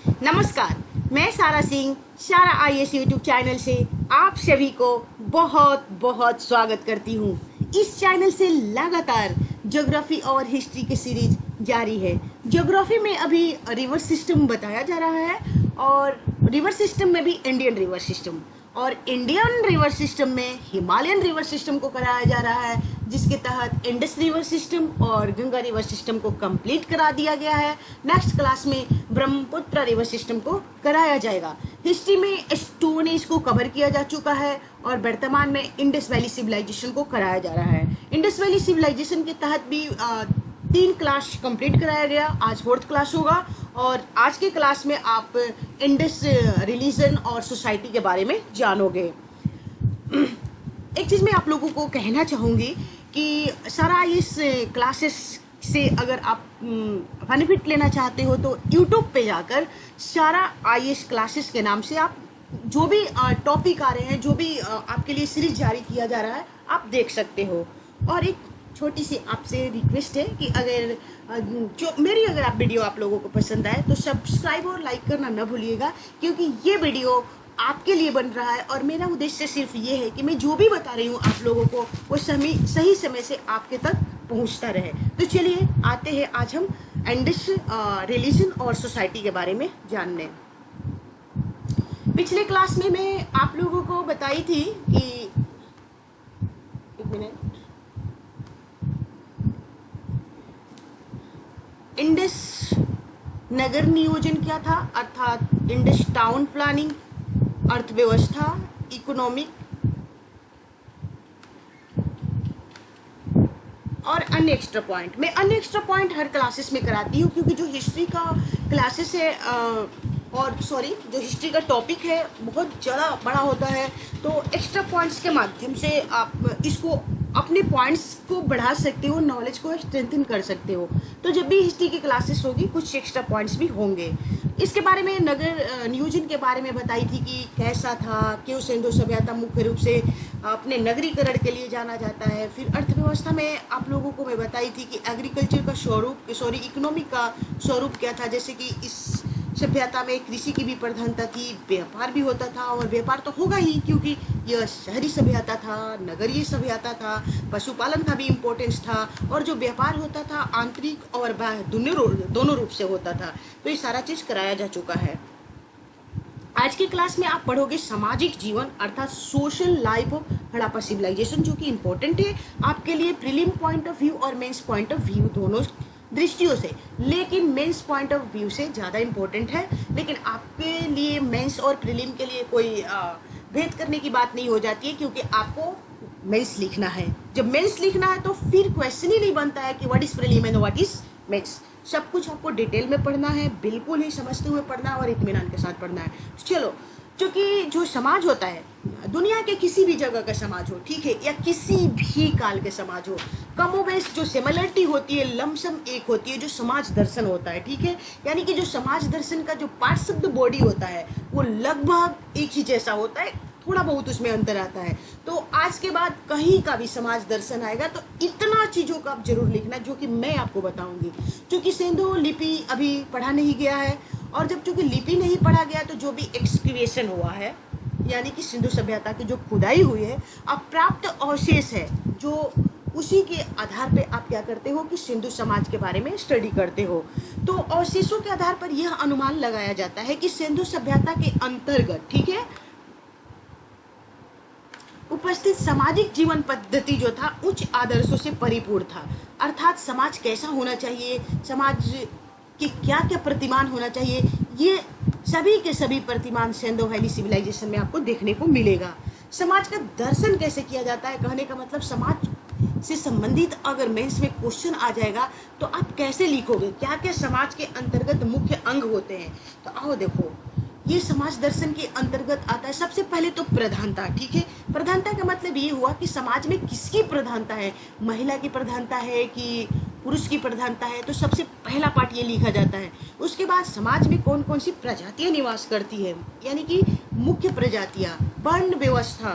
नमस्कार, मैं सारा सिंह सारा आईएएस यूट्यूब चैनल से आप सभी को बहुत बहुत स्वागत करती हूँ। इस चैनल से लगातार ज्योग्राफी और हिस्ट्री की सीरीज जारी है। ज्योग्राफी में अभी रिवर सिस्टम बताया जा रहा है और रिवर सिस्टम में भी इंडियन रिवर सिस्टम, और इंडियन रिवर सिस्टम में हिमालयन रिवर सिस्टम को कराया जा रहा है, जिसके तहत इंडस रिवर सिस्टम और गंगा रिवर सिस्टम को कंप्लीट करा दिया गया है। नेक्स्ट क्लास में ब्रह्मपुत्र रिवर सिस्टम को कराया जाएगा। हिस्ट्री में स्टोन एज को कवर किया जा चुका है और वर्तमान में इंडस वैली सिविलाइजेशन को कराया जा रहा है। इंडस वैली सिविलाइजेशन के तहत भी 3 क्लास कंप्लीट कराया गया। आज 4th क्लास होगा और आज के क्लास में आप इंडस रिलीजन और सोसाइटी के बारे में जानोगे। एक चीज़ मैं आप लोगों को कहना चाहूँगी कि सारा इस क्लासेस से अगर आप बेनिफिट लेना चाहते हो तो यूट्यूब पे जाकर सारा आईएएस क्लासेस के नाम से आप जो भी टॉपिक आ रहे हैं, जो भी आपके लिए सीरीज जारी किया जा रहा है, आप देख सकते हो। और एक छोटी सी आपसे रिक्वेस्ट है कि अगर आप वीडियो आप लोगों को पसंद आए तो सब्सक्राइब और लाइक करना न भूलिएगा, क्योंकि ये वीडियो आपके लिए बन रहा है और मेरा उद्देश्य सिर्फ ये है कि मैं जो भी बता रही हूँ आप लोगों को वो सही समय से आपके तक पहुँचता रहे। तो चलिए आते हैं आज हम इंडस रिलीजन और सोसाइटी के बारे में जानने। पिछले क्लास में मैं आप लोगों को बताई थी कि एक मिनट, इंडस नगर नियोजन क्या था, अर्थात इंडस टाउन प्लानिंग, अर्थव्यवस्था, इकोनॉमिक और अन्य एक्स्ट्रा पॉइंट। मैं अन्य एक्स्ट्रा पॉइंट हर क्लासेस में कराती हूँ, क्योंकि जो हिस्ट्री का क्लासेस है जो हिस्ट्री का टॉपिक है बहुत ज़्यादा बड़ा होता है, तो एक्स्ट्रा पॉइंट्स के माध्यम से आप इसको अपने पॉइंट्स को बढ़ा सकते हो, नॉलेज को स्ट्रेंथन कर सकते हो। तो जब भी हिस्ट्री की क्लासेस होगी कुछ एक्स्ट्रा पॉइंट्स भी होंगे। इसके बारे में नगर नियोजन के बारे में बताई थी कि कैसा था, क्यों सिंधु सभ्यता मुख्य रूप से अपने नगरीकरण के लिए जाना जाता है। फिर अर्थव्यवस्था में आप लोगों को मैं बताई थी कि एग्रीकल्चर का इकोनॉमिक का स्वरूप क्या था, जैसे कि इस सभ्यता में कृषि की भी प्रधानता थी, व्यापार भी होता था, और व्यापार तो होगा ही क्योंकि यह शहरी सभ्यता था, नगरीय सभ्यता था, पशुपालन का भी इम्पोर्टेंस था, और जो व्यापार होता था आंतरिक और बाह्य दोनों रूप से होता था। तो ये सारा चीज़ कराया जा चुका है। आज की क्लास में आप पढ़ोगे सामाजिक जीवन अर्थात social life of Harappa civilisation, जो कि इम्पोर्टेंट है आपके लिए प्रीलिम पॉइंट ऑफ व्यू और मेंस पॉइंट ऑफ व्यू दोनों दृष्टियों से, लेकिन मेंस पॉइंट ऑफ व्यू से ज़्यादा इम्पोर्टेंट है। लेकिन आपके लिए मेंस और प्रीलिम के लिए कोई भेद करने की बात नहीं हो जाती है, क्योंकि आपको मेंस लिखना है। जब मेंस लिखना है तो फिर क्वेश्चन ही नहीं बनता है कि what is prelim and what is mains. सब कुछ आपको डिटेल में पढ़ना है, बिल्कुल ही समझते हुए पढ़ना है और इत्मीनान के साथ पढ़ना है। चलो, क्योंकि जो समाज होता है, दुनिया के किसी भी जगह का समाज हो, ठीक है, या किसी भी काल के समाज हो, कमोबेश जो सिमिलरिटी होती है लमसम एक होती है, जो समाज दर्शन होता है, ठीक है। यानी कि जो समाज दर्शन का जो पार्श्व बॉडी होता है वो लगभग एक ही जैसा होता है, थोड़ा बहुत उसमें अंतर आता है। तो आज के बाद कहीं का भी समाज दर्शन आएगा तो इतना चीज़ों का आप जरूर लिखना, जो कि मैं आपको बताऊंगी। क्योंकि सिंधु लिपि अभी पढ़ा नहीं गया है, और जब चूंकि लिपि नहीं पढ़ा गया तो जो भी एक्सक्रीवेशन हुआ है, यानी कि सिंधु सभ्यता की जो खुदाई हुई है, अब प्राप्त अवशेष है, जो उसी के आधार पे आप क्या करते हो कि सिंधु समाज के बारे में स्टडी करते हो। तो अवशेषों के आधार पर यह अनुमान लगाया जाता है कि सिंधु सभ्यता के अंतर्गत, ठीक है, उपस्थित सामाजिक जीवन पद्धति जो था उच्च आदर्शों से परिपूर्ण था। अर्थात समाज कैसा होना चाहिए, समाज के क्या क्या प्रतिमान होना चाहिए, ये सभी के सभी प्रतिमान सिंधु वैली सिविलाइजेशन में आपको देखने को मिलेगा। समाज का दर्शन कैसे किया जाता है, कहने का मतलब समाज से संबंधित अगर मेंस में क्वेश्चन आ जाएगा तो आप कैसे लिखोगे, क्या क्या समाज के अंतर्गत मुख्य अंग होते हैं। तो आओ देखो, ये समाज दर्शन के अंतर्गत आता है सबसे पहले तो प्रधानता, ठीक है। प्रधानता का मतलब ये हुआ कि समाज में किसकी प्रधानता है, महिला की प्रधानता है कि पुरुष की प्रधानता है। तो सबसे पहला पार्ट ये लिखा जाता है। उसके बाद समाज में कौन कौन सी प्रजातियां निवास करती है, यानी कि मुख्य प्रजातियां, वर्ण व्यवस्था,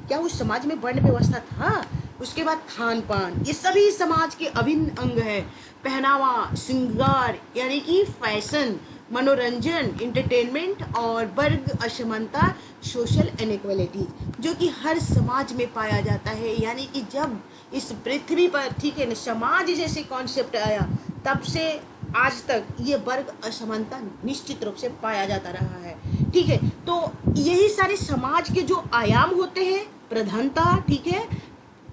क्या उस समाज में वर्ण व्यवस्था था। उसके बाद खान पान, ये सभी समाज के अभिन्न अंग है। पहनावा, श्रृंगार यानी कि फैशन, मनोरंजन इंटरटेनमेंट और वर्ग असमानता सोशल इनइक्वालिटीज जो कि हर समाज में पाया जाता है। यानी कि जब इस पृथ्वी पर, ठीक है ना, समाज जैसे कॉन्सेप्ट आया तब से आज तक ये वर्ग असमानता निश्चित रूप से पाया जाता रहा है। ठीक है, तो यही सारे समाज के जो आयाम होते हैं, प्रधानता, ठीक है,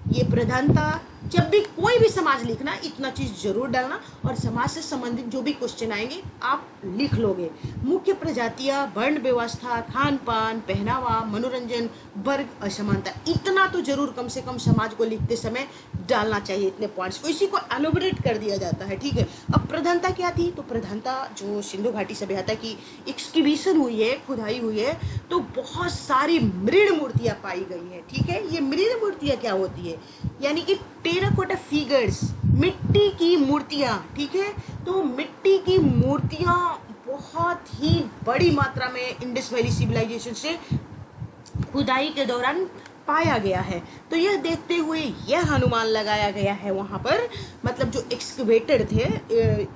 ये प्रधानता, जब भी कोई भी समाज लिखना इतना चीज जरूर डालना, और समाज से संबंधित जो भी क्वेश्चन आएंगे आप लिख लोगे। मुख्य प्रजातियां, वर्ण व्यवस्था, खान पान, पहनावा, मनोरंजन, वर्ग असमानता, इतना तो जरूर कम से कम समाज को लिखते समय डालना चाहिए, इतने पॉइंट्स को, इसी को एलोबरेट कर दिया जाता है। ठीक है, अब प्रधानता क्या थी? तो प्रधानता जो सिंधु घाटी सभ्यता की एक्सकैवेशन हुई है, खुदाई हुई है, तो बहुत सारी मृण मूर्तियां पाई गई है। ठीक है, ये मृण मूर्तियां क्या होती है? यानी कि टेराकोटा फिगर्स, मिट्टी की मूर्तियां। ठीक है, तो मिट्टी की मूर्तियां बहुत ही बड़ी मात्रा में इंडस वैली सिविलाइजेशन से खुदाई के दौरान पाया गया है। तो यह देखते हुए यह अनुमान लगाया गया है वहां पर, मतलब जो एक्सकवेटर थे,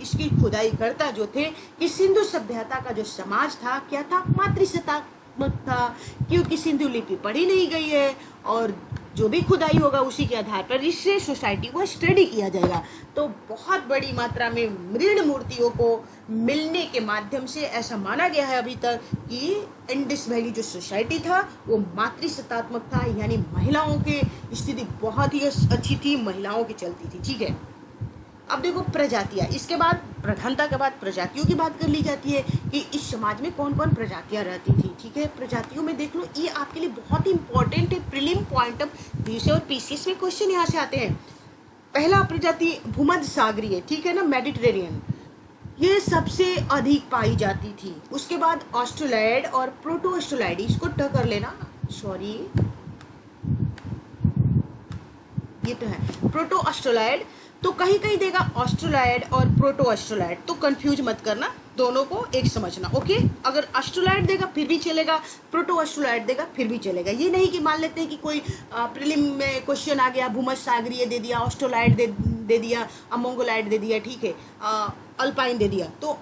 इसकी खुदाई करता जो थे, कि सिंधु सभ्यता का जो समाज था क्या था? मातृसत्तात्मक था, क्योंकि सिंधु लिपि पढ़ी नहीं गई है और जो भी खुदाई होगा उसी के आधार पर इससे सोसाइटी को स्टडी किया जाएगा। तो बहुत बड़ी मात्रा में मृण मूर्तियों को मिलने के माध्यम से ऐसा माना गया है अभी तक कि इंडस वैली जो सोसाइटी था वो मातृसत्तात्मक था, यानी महिलाओं की स्थिति बहुत ही अच्छी थी, महिलाओं की चलती थी। ठीक है, अब देखो प्रजातियां, इसके बाद प्रधानता के बाद प्रजातियों की बात कर ली जाती है कि इस समाज में कौन कौन प्रजातियां रहती थी। ठीक है, प्रजातियों में देख लो, ये आपके लिए बहुत ही इंपॉर्टेंट है, प्रीलिम पॉइंट ऑफ व्यू और पीसीएस में क्वेश्चन यहाँ से आते हैं। पहला प्रजाति भूमध्य सागरीय, ठीक है ना, मेडिटेरेनियन, ये सबसे अधिक पाई जाती थी। उसके बाद ऑस्ट्रोलैड और प्रोटो ऑस्ट्रोलैड, इसको ट कर लेना, सॉरी ये तो है प्रोटो ऑस्ट्रोलैड, तो कहीं कहीं देगा ऑस्ट्रोलैड और प्रोटो ऑस्ट्रोलैड, तो कंफ्यूज मत करना, दोनों को एक समझना। ओके, अगर ऑस्ट्रोलैड देगा फिर भी चलेगा, प्रोटो ऑस्ट्रोलैड देगा फिर भी चलेगा। ये नहीं कि मान लेते हैं कि कोई प्रीलिम में क्वेश्चन आ गया, भूमध्य सागरीय दे दिया, ऑस्ट्रोलैड दे दिया, अमोंगोलैड दे दिया, ठीक है, अल्पाइन दे दिया, तो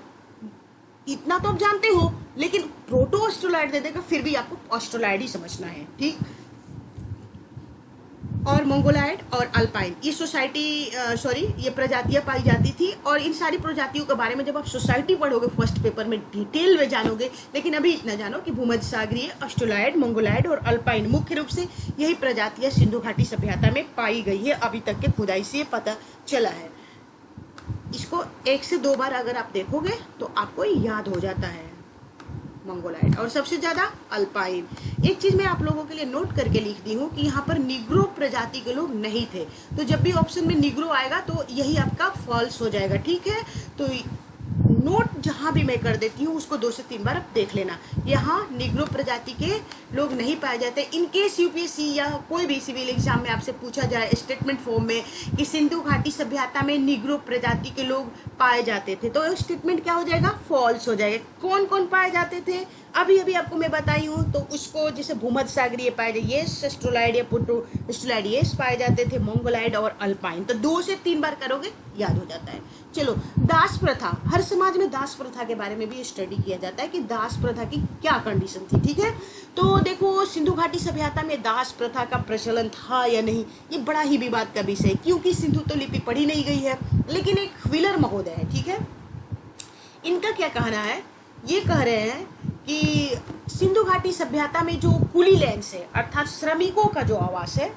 इतना तो आप जानते हो, लेकिन प्रोटो ऑस्ट्रोलैड दे देगा फिर भी आपको ऑस्ट्रोलैड ही समझना है। ठीक, और मंगोलाइड और अल्पाइन, ये ये प्रजातियां पाई जाती थी। और इन सारी प्रजातियों के बारे में जब आप सोसाइटी पढ़ोगे फर्स्ट पेपर में डिटेल में जानोगे, लेकिन अभी इतना जानो कि भूमध्य सागरीय, ऑस्ट्रोलैड, मंगोलाइड और अल्पाइन मुख्य रूप से यही प्रजातियां सिंधु घाटी सभ्यता में पाई गई है, अभी तक के खुदाई से पता चला है। इसको 1 से 2 बार अगर आप देखोगे तो आपको याद हो जाता है मंगोलाइड, और सबसे ज्यादा अल्पाइन। एक चीज मैं आप लोगों के लिए नोट करके लिख दी हूँ कि यहाँ पर निग्रो प्रजाति के लोग नहीं थे, तो जब भी ऑप्शन में निग्रो आएगा तो यही आपका फॉल्स हो जाएगा। ठीक है, तो नोट जहां भी मैं कर देती हूँ उसको 2 से 3 बार आप देख लेना। यहाँ निग्रो प्रजाति के लोग नहीं पाए जाते। इनकेस यूपीएससी या कोई भी सिविल एग्जाम में आपसे पूछा जाए स्टेटमेंट फॉर्म में कि सिंधु घाटी सभ्यता में निग्रो प्रजाति के लोग पाए जाते थे, तो स्टेटमेंट क्या हो जाएगा? फॉल्स हो जाएगा। कौन कौन पाए जाते थे अभी अभी आपको मैं बताई हूँ, तो उसको जैसे भूमध्य सागरीय पाए जाए, ये ऑस्ट्रोलैड या प्रोटो ऑस्ट्रोलैड ये पाए जाते थे, मंगोलाइड और अल्पाइन, तो 2 से 3 बार करोगे याद हो जाता है। चलो, दास प्रथा, हर समाज में दास प्रथा के बारे में भी स्टडी किया जाता है कि दास प्रथा की क्या कंडीशन थी। ठीक है, तो देखो सिंधु घाटी सभ्यता में दास प्रथा का प्रचलन था या नहीं, ये बड़ा ही विवाद का विषय है, क्योंकि सिंधु तो लिपि पढ़ी नहीं गई है। लेकिन एक व्हीलर महोदय है, ठीक है, इनका क्या कहना है? ये कह रहे हैं कि सिंधु घाटी सभ्यता में जो कुली लैंड्स है, अर्थात श्रमिकों का जो आवास है,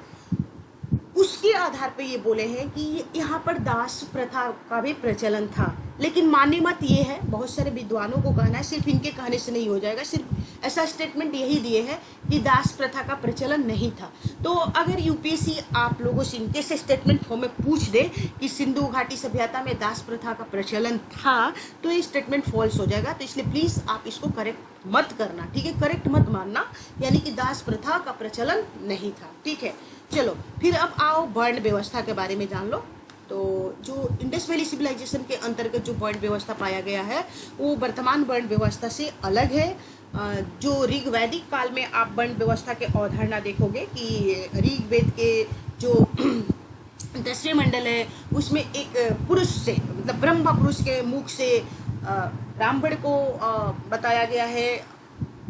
उसके आधार पे ये बोले हैं कि यहाँ पर दास प्रथा का भी प्रचलन था। लेकिन मान्य मत ये है, बहुत सारे विद्वानों को कहना है, सिर्फ इनके कहने से नहीं हो जाएगा, सिर्फ ऐसा स्टेटमेंट यही दिए हैं कि दास प्रथा का प्रचलन नहीं था। तो अगर यूपीएससी आप लोगों से इनके से स्टेटमेंट फॉर्म में पूछ दे कि सिंधु घाटी सभ्यता में दास प्रथा का प्रचलन था, तो ये स्टेटमेंट फॉल्स हो जाएगा। तो इसलिए प्लीज आप इसको करेक्ट मत करना, ठीक है, करेक्ट मत मानना, यानी कि दास प्रथा का प्रचलन नहीं था। ठीक है, चलो फिर अब आओ वर्ण व्यवस्था के बारे में जान लो। तो जो इंडस वैली सिविलाइजेशन के अंतर्गत जो वर्ण व्यवस्था पाया गया है वो वर्तमान वर्ण व्यवस्था से अलग है। जो ऋग्वैदिक काल में आप वर्ण व्यवस्था के अवधारणा देखोगे कि ऋग्वेद के जो 10वें मंडल है उसमें एक पुरुष से, मतलब ब्रह्मा पुरुष के मुख से ब्राह्मण को बताया गया है,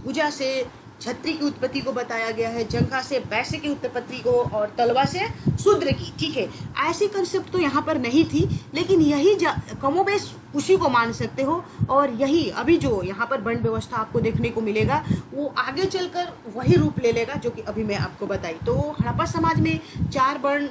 भुजा से छत्री की उत्पत्ति को बताया गया है, जंघा से वैश्य की उत्पत्ति को, और तलवा से शूद्र की। ठीक है, ऐसी कंसेप्ट तो यहाँ पर नहीं थी, लेकिन यही कमोबेश उसी को मान सकते हो। और यही अभी जो यहाँ पर वर्ण व्यवस्था आपको देखने को मिलेगा वो आगे चलकर वही रूप ले लेगा जो कि अभी मैं आपको बताई। तो हड़प्पा समाज में 4 वर्ण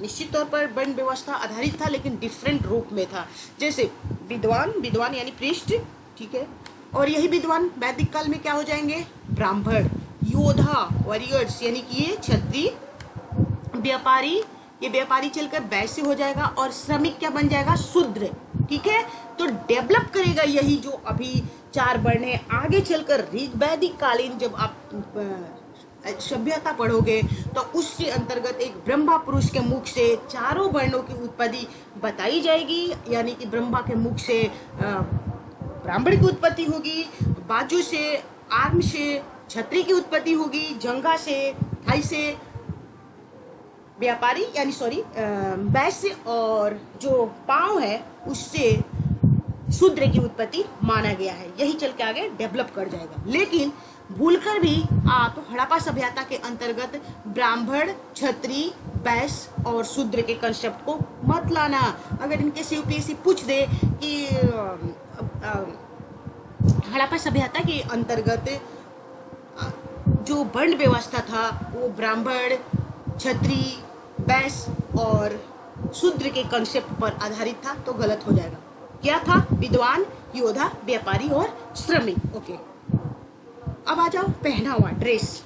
निश्चित तौर पर वर्ण व्यवस्था आधारित था, लेकिन डिफरेंट रूप में था। जैसे विद्वान, विद्वान यानी पृष्ठ, ठीक है, और यही विद्वान वैदिक काल में क्या हो जाएंगे, ब्राह्मण। योद्धा, वॉरियर्स, यानी कि ये क्षत्रिय। व्यापारी, ये व्यापारी चलकर वैश्य हो जाएगा, और श्रमिक क्या बन जाएगा, शूद्र। ठीक है, तो डेवलप करेगा यही जो अभी 4 वर्ण है। आगे चलकर वैदिक कालीन जब आप सभ्यता पढ़ोगे तो उसके अंतर्गत एक ब्रह्मा पुरुष के मुख से 4 वर्णों की उत्पत्ति बताई जाएगी, यानी कि ब्रह्मा के मुख से ब्राह्मण की उत्पत्ति होगी, बाजू से, आर्म से छत्री की उत्पत्ति होगी, जंघा से, थाई से व्यापारी यानी वैश्य, और जो पांव है उससे शूद्र की उत्पत्ति माना गया है। यही चल के आगे डेवलप कर जाएगा। लेकिन भूलकर भी आप हड़प्पा सभ्यता के अंतर्गत ब्राह्मण, क्षत्रिय, वैश्य और शूद्र के कंसेप्ट को मत लाना। अगर इनके से यूपीएससी पूछ दे कि हड़प्पा सभ्यता के अंतर्गत जो वर्ण व्यवस्था था वो ब्राह्मण, क्षत्रिय, वैश्य और शूद्र के कंसेप्ट पर आधारित था, तो गलत हो जाएगा। क्या था, विद्वान, योद्धा, व्यापारी और श्रमिक। ओके, अब आ जाओ पहनावा, ड्रेस।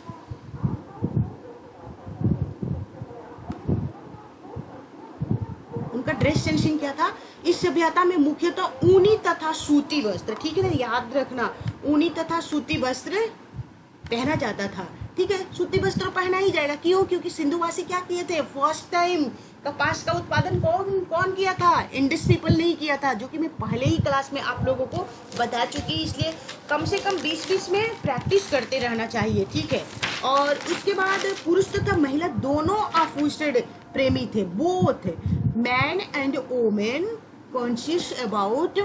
उनका ड्रेस सेंसिंग क्या था, इस सभ्यता में मुख्यतः ऊनी तथा सूती वस्त्र, ठीक है ना, याद रखना, ऊनी तथा सूती वस्त्र पहना जाता था। ठीक है, सूती वस्त्र पहना ही जाएगा। क्यों? क्योंकि सिंधुवासी क्या किए थे, फर्स्ट टाइम कपास का उत्पादन कौन किया था, इंडस पीपल ने ही किया था, जो कि मैं पहले ही क्लास में आप लोगों को बता चुकी, इसलिए कम से कम 20-20 में प्रैक्टिस करते रहना चाहिए। ठीक है, और उसके बाद पुरुष तथा महिला दोनों अफूस्टेड प्रेमी थे, both man and women conscious about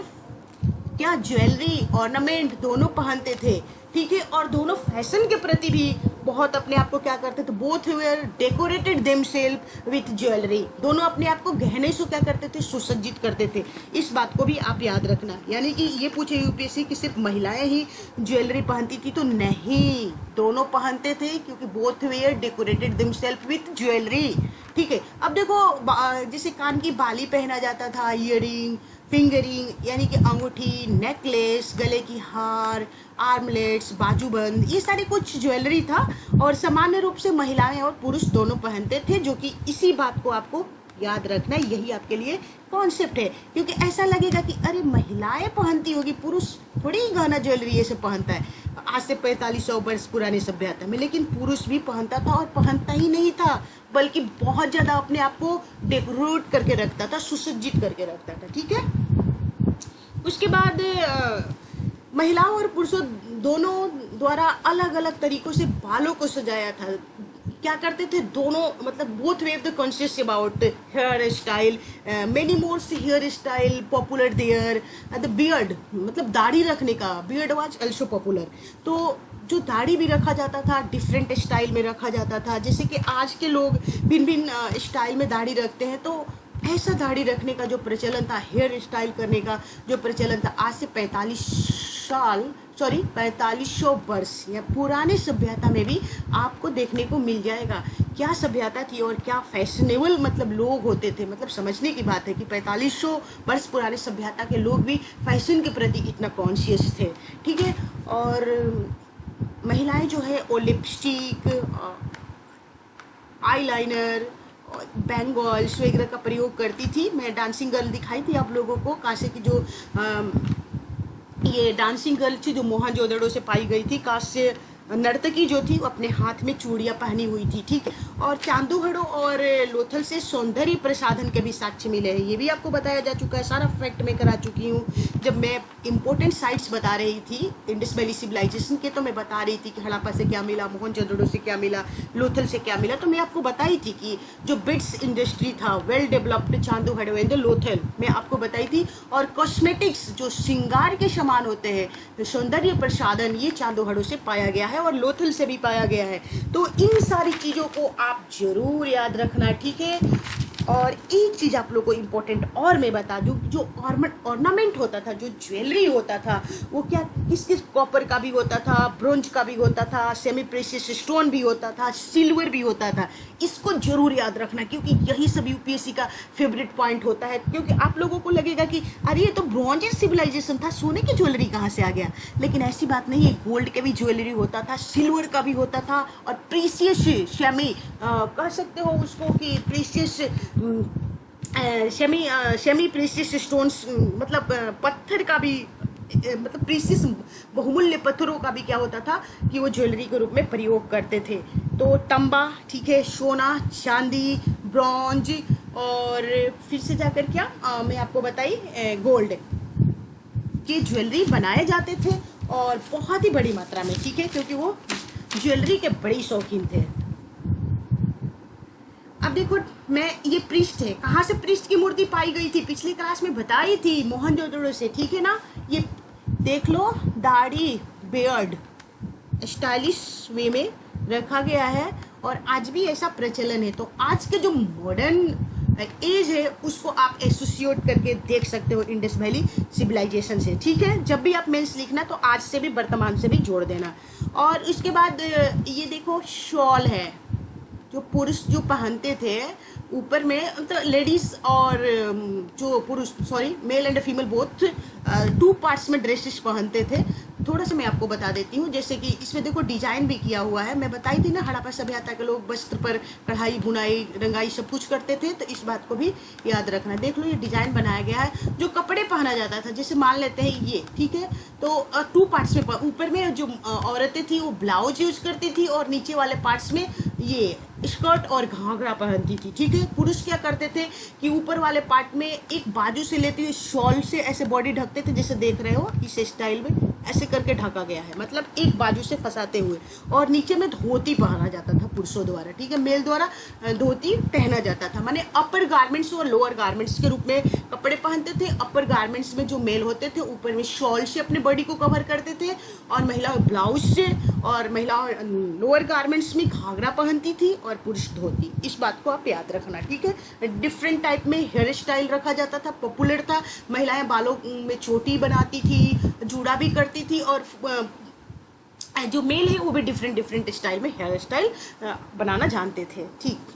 क्या, ज्वेलरी, ऑर्नामेंट दोनों पहनते थे। ठीक है, और दोनों फैशन के प्रति भी बहुत अपने आप को क्या करते थे, both were decorated themselves with jewellery, दोनों अपने आप को गहने से क्या करते थे, सुसज्जित करते थे। इस बात को भी आप याद रखना। यानी कि ये पूछे यूपीएससी कि सिर्फ महिलाएं ही ज्वेलरी पहनती थी, तो नहीं, दोनों पहनते थे, क्योंकि both were decorated themselves with jewellery. ठीक है, अब देखो जैसे कान की बाली पहना जाता था, ईयरिंग, फिंगरिंग यानी कि अंगूठी, नेकलेस, गले की हार, आर्मलेट्स, बाजूबंद, ये सारी कुछ ज्वेलरी था, और सामान्य रूप से महिलाएं और पुरुष दोनों पहनते थे, जो कि इसी बात को आपको याद रखना है, यही आपके लिए कॉन्सेप्ट है। क्योंकि ऐसा लगेगा कि अरे महिलाएं पहनती होगी, पुरुष थोड़ी ही गहना ज्वेलरी ये सब पहनता है आज से 4500 वर्ष पुरानी सभ्यता में। लेकिन पुरुष भी पहनता था, और पहनता ही नहीं था बल्कि बहुत ज्यादा अपने आप को डेकोरेट करके रखता था, सुसज्जित करके रखता था। ठीक है, उसके बाद महिलाओं और पुरुषों दोनों द्वारा अलग अलग तरीकों से बालों को सजाया था। क्या करते थे दोनों, मतलब both were the conscious about hair style, many more hair style popular there, the beard मतलब दाढ़ी रखने का, बियर्ड वाज ऑल्सो पॉपुलर। तो जो दाढ़ी भी रखा जाता था डिफरेंट स्टाइल में रखा जाता था, जैसे कि आज के लोग भिन्न भिन्न स्टाइल में दाढ़ी रखते हैं, तो ऐसा दाढ़ी रखने का जो प्रचलन था, हेयर स्टाइल करने का जो प्रचलन था, आज से 4500 वर्ष या पुराने सभ्यता में भी आपको देखने को मिल जाएगा। क्या सभ्यता थी और क्या फैशनेबल मतलब लोग होते थे, मतलब समझने की बात है कि 4500 वर्ष पुराने सभ्यता के लोग भी फैशन के प्रति इतना कॉन्शियस थे। ठीक है, और महिलाएं जो है वो लिपस्टिक, आईलाइनर, बैंगल्स वगैरह का प्रयोग करती थी। मैं डांसिंग गर्ल दिखाई थी आप लोगों को, काशी की जो ये डांसिंग गर्ल थी जो मोहनजोदड़ो से पाई गई थी, काश्य नर्तकी जो थी वो अपने हाथ में चूड़ियाँ पहनी हुई थी, ठीक है। और चांदूहड़ो और लोथल से सौंदर्य प्रसाधन के भी साक्ष्य मिले हैं, ये भी आपको बताया जा चुका है, सारा फैक्ट मैं करा चुकी हूँ। जब मैं इंपॉर्टेंट साइट्स बता रही थी इंडस वैली सिविलाइजेशन के, तो मैं बता रही थी कि हड़प्पा से क्या मिला, मोहनजोदड़ो से क्या मिला, लोथल से क्या मिला। तो मैं आपको बताई थी कि जो बिट्स इंडस्ट्री था वेल डेवलप्ड चांदूहड़ो एंड लोथल, मैं आपको बताई थी। और कॉस्मेटिक्स जो श्रृंगार के समान होते हैं, सौंदर्य प्रसाधन, ये चांदूहड़ो से पाया गया है और लोथल से भी पाया गया है। तो इन सारी चीज़ों को आप जरूर याद रखना, ठीक है। और एक चीज़ आप लोग को इम्पोर्टेंट और मैं बता दूं, जो ऑर्नामेंट होता था, जो ज्वेलरी होता था, वो क्या किस किस कॉपर का भी होता था, ब्रोंज का भी होता था, सेमी प्रेशियस स्टोन भी होता था, सिल्वर भी होता था। इसको जरूर याद रखना, क्योंकि यही सब यूपीएससी का फेवरेट पॉइंट होता है। क्योंकि आप लोगों को लगेगा कि अरे ये तो ब्रॉन्ज सिविलाइजेशन था, सोने की ज्वेलरी कहाँ से आ गया, लेकिन ऐसी बात नहीं है। गोल्ड के भी ज्वेलरी होता था, सिल्वर का भी होता था, और प्रीसियस सेमी कह सकते हो उसको कि प्रीसियस सेमी प्रीसियस स्टोन्स, मतलब पत्थर का भी, मतलब प्रीसियस बहुमूल्य पत्थरों का भी क्या होता था कि वो ज्वेलरी के रूप में प्रयोग करते थे। तो तांबा, ठीक है, सोना, चांदी, ब्रॉन्ज, और फिर से जाकर क्या मैं आपको बताई गोल्ड के ज्वेलरी बनाए जाते थे, और बहुत ही बड़ी मात्रा में, ठीक है, क्योंकि वो ज्वेलरी के बड़े शौकीन थे। अब देखो, मैं ये पृष्ठ है, कहाँ से पृष्ठ की मूर्ति पाई गई थी, पिछली क्लास में बताई थी, मोहनजोदड़ो से, ठीक है ना। ये देख लो, दाढ़ी, बियर्ड स्टाइलिश वे में रखा गया है, और आज भी ऐसा प्रचलन है। तो आज के जो मॉडर्न एज है उसको आप एसोसिएट करके देख सकते हो इंडस वैली सिविलाइजेशन से, ठीक है। जब भी आप मेंस लिखना तो आज से भी वर्तमान से भी जोड़ देना। और इसके बाद ये देखो, शॉल है जो पुरुष जो पहनते थे ऊपर में, मतलब लेडीज और जो पुरुष, sorry, male and female both 2 parts में ड्रेसेस पहनते थे। थोड़ा सा मैं आपको बता देती हूँ, जैसे कि इसमें देखो डिजाइन भी किया हुआ है। मैं बताई थी ना, हड़प्पा सभ्यता के लोग वस्त्र पर कढ़ाई, बुनाई, रंगाई सब कुछ करते थे, तो इस बात को भी याद रखना। देख लो, ये डिजाइन बनाया गया है। जो कपड़े पहना जाता था, जैसे मान लेते हैं ये, ठीक है, तो 2 पार्ट्स में, ऊपर में जो औरतें थी वो ब्लाउज यूज करती थी, और नीचे वाले पार्ट्स में ये स्कर्ट और घाघरा पहनती थी, ठीक है। पुरुष क्या करते थे कि ऊपर वाले पार्ट में एक बाजू से लेते हुए शॉल से ऐसे बॉडी ढकते थे, जैसे देख रहे हो इस स्टाइल में ऐसे करके ढका गया है, मतलब एक बाजू से फंसाते हुए, और नीचे में धोती पहना जाता था पुरुषों द्वारा, ठीक है, मेल द्वारा धोती पहना जाता था। माने अपर गारमेंट्स और लोअर गारमेंट्स के रूप में कपड़े पहनते थे। अपर गारमेंट्स में जो मेल होते थे ऊपर में शॉल से अपने बॉडी को कवर करते थे, और महिला ब्लाउज से, और महिला लोअर गारमेंट्स में घाघरा पहनती थी और पुरुष धोती। इस बात को आप याद रखना, ठीक है। डिफरेंट टाइप में हेयर स्टाइल रखा जाता था, पॉपुलर था। महिलाएं बालों में चोटी बनाती थी, जूड़ा भी करती थी, और जो मेल है वो भी डिफरेंट स्टाइल में हेयर स्टाइल बनाना जानते थे, ठीक।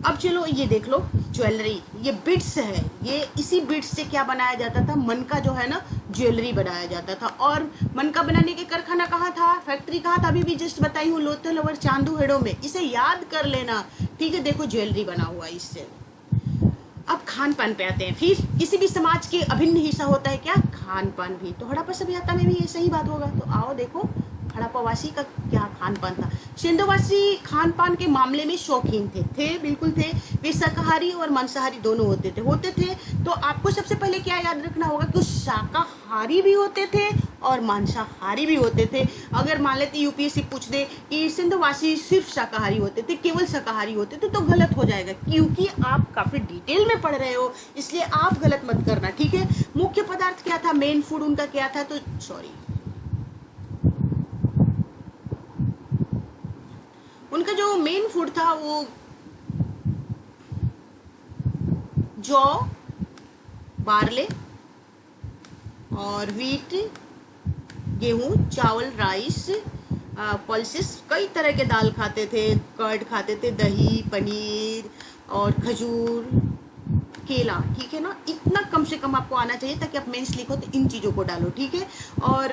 अब चलो ये देख लो, ज्वेलरी, ये बिट्स है, ये इसी बिट्स से क्या बनाया जाता था, मन का जो है ना ज्वेलरी बनाया जाता था। और मन का बनाने के कारखाना कहाँ था, फैक्ट्री कहाँ था, अभी भी जस्ट बताई हूँ, लोथल और चांदूहेड़ो में। इसे याद कर लेना, ठीक है। देखो ज्वेलरी बना हुआ है इससे। अब खान पान पे आते हैं। फिर किसी भी समाज के अभिन्न हिस्सा होता है क्या, खान पान भी। तो हड़प्पा सभ्यता में भी ये सही बात होगा। तो आओ देखो हड़प्पावासी का क्या खान पान था। सिंधुवासी खान पान के मामले में शौकीन थे, बिल्कुल थे। वे शाकाहारी और मांसाहारी दोनों होते थे। तो आपको सबसे पहले क्या याद रखना होगा कि शाकाहारी भी होते थे और मांसाहारी भी होते थे। अगर मान लेते यूपीएससी पूछ दे कि सिंधुवासी सिर्फ शाकाहारी होते थे, केवल शाकाहारी होते थे, तो गलत हो जाएगा, क्योंकि आप काफी डिटेल में पढ़ रहे हो, इसलिए आप गलत मत करना, ठीक है। मुख्य पदार्थ क्या था, मेन फूड उनका क्या था, तो सॉरी, उनका जो मेन फूड था वो जौ, बार्ले और व्हीट, गेहूं, चावल, राइस, पल्सेस, कई तरह के दाल खाते थे, कर्ड खाते थे, दही, पनीर और खजूर, केला, ठीक है ना। इतना कम से कम आपको आना चाहिए ताकि आप मेंस लिखो तो इन चीज़ों को डालो, ठीक है। और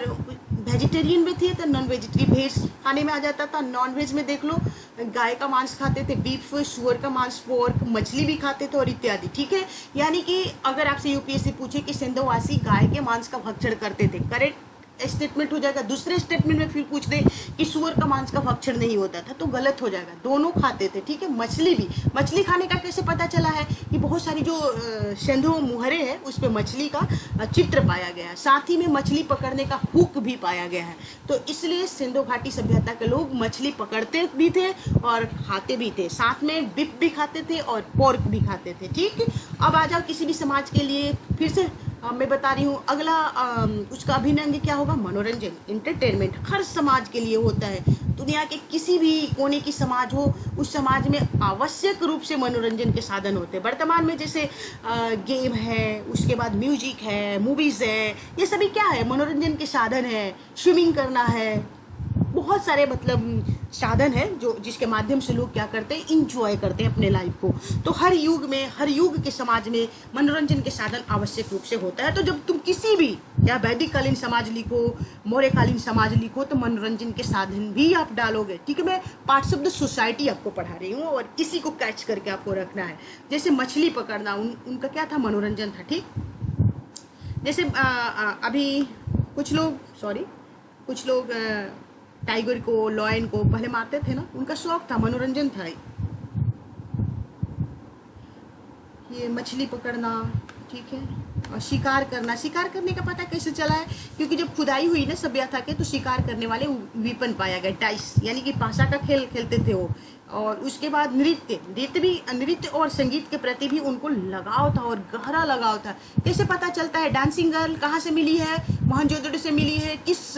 वेजिटेरियन भी थे तो नॉन वेजिटेरियन वेज खाने में आ जाता था। नॉन वेज में देख लो, गाय का मांस खाते थे, बीफ, सुअर का मांस, पोर्क, मछली भी खाते थे और इत्यादि, ठीक है। यानी कि अगर आपसे यूपीएससी पूछे कि सिंधुवासी गाय के मांस का भक्षण करते थे, करेक्ट स्टेटमेंट हो जाएगा, दूसरे स्टेटमेंट में फिर पूछ दे कि सूअर का मांस का भक्षण नहीं होता था, तो गलत हो जाएगा। दोनों खाते थे, ठीक है। मछली भी, मछली खाने का कैसे पता चला है कि बहुत सारी जो सिंधु मुहरे है उस पर मछली का चित्र पाया गया है, साथ ही में मछली पकड़ने का हुक भी पाया गया है। तो इसलिए सिंधु घाटी सभ्यता के लोग मछली पकड़ते भी थे और खाते भी थे, साथ में बिफ भी खाते थे और पोर्क भी खाते थे, ठीक। अब आ जाओ किसी भी समाज के लिए, फिर से मैं बता रही हूँ, अगला उसका अभिन्न अंग क्या होगा? मनोरंजन, इंटरटेनमेंट। हर समाज के लिए होता है, दुनिया के किसी भी कोने की समाज हो, उस समाज में आवश्यक रूप से मनोरंजन के साधन होते हैं। वर्तमान में जैसे गेम है, उसके बाद म्यूजिक है, मूवीज है, ये सभी क्या है? मनोरंजन के साधन है। स्विमिंग करना है, बहुत सारे मतलब साधन है जो जिसके माध्यम से लोग क्या करते हैं? इंजॉय करते हैं अपने लाइफ को। तो हर युग में, हर युग के समाज में मनोरंजन के साधन आवश्यक रूप से होता है। तो जब तुम किसी भी या वैदिक कालीन समाज लिखो, मौर्यकालीन समाज लिखो, तो मनोरंजन के साधन भी आप डालोगे, ठीक है। मैं पार्ट्स ऑफ द सोसाइटी आपको पढ़ा रही हूँ और इसी को कैच करके आपको रखना है। जैसे मछली पकड़ना, उनका क्या था? मनोरंजन था, ठीक। जैसे अभी कुछ लोग टाइगर को, लॉयन को पहले मारते थे ना, उनका शौक था, मनोरंजन था ये मछली पकड़ना, ठीक है। और शिकार करना, शिकार करने का पता कैसे चला है? क्योंकि जब खुदाई हुई ना सभ्यता के, तो शिकार करने वाले विपन पाया गया, डाइस, यानी कि पासा का खेल खेलते थे वो। और उसके बाद नृत्य और संगीत के प्रति भी उनको लगाव था और गहरा लगाव था। कैसे पता चलता है? डांसिंग गर्ल कहाँ से मिली है? मोहनजोदड़ो से मिली है। किस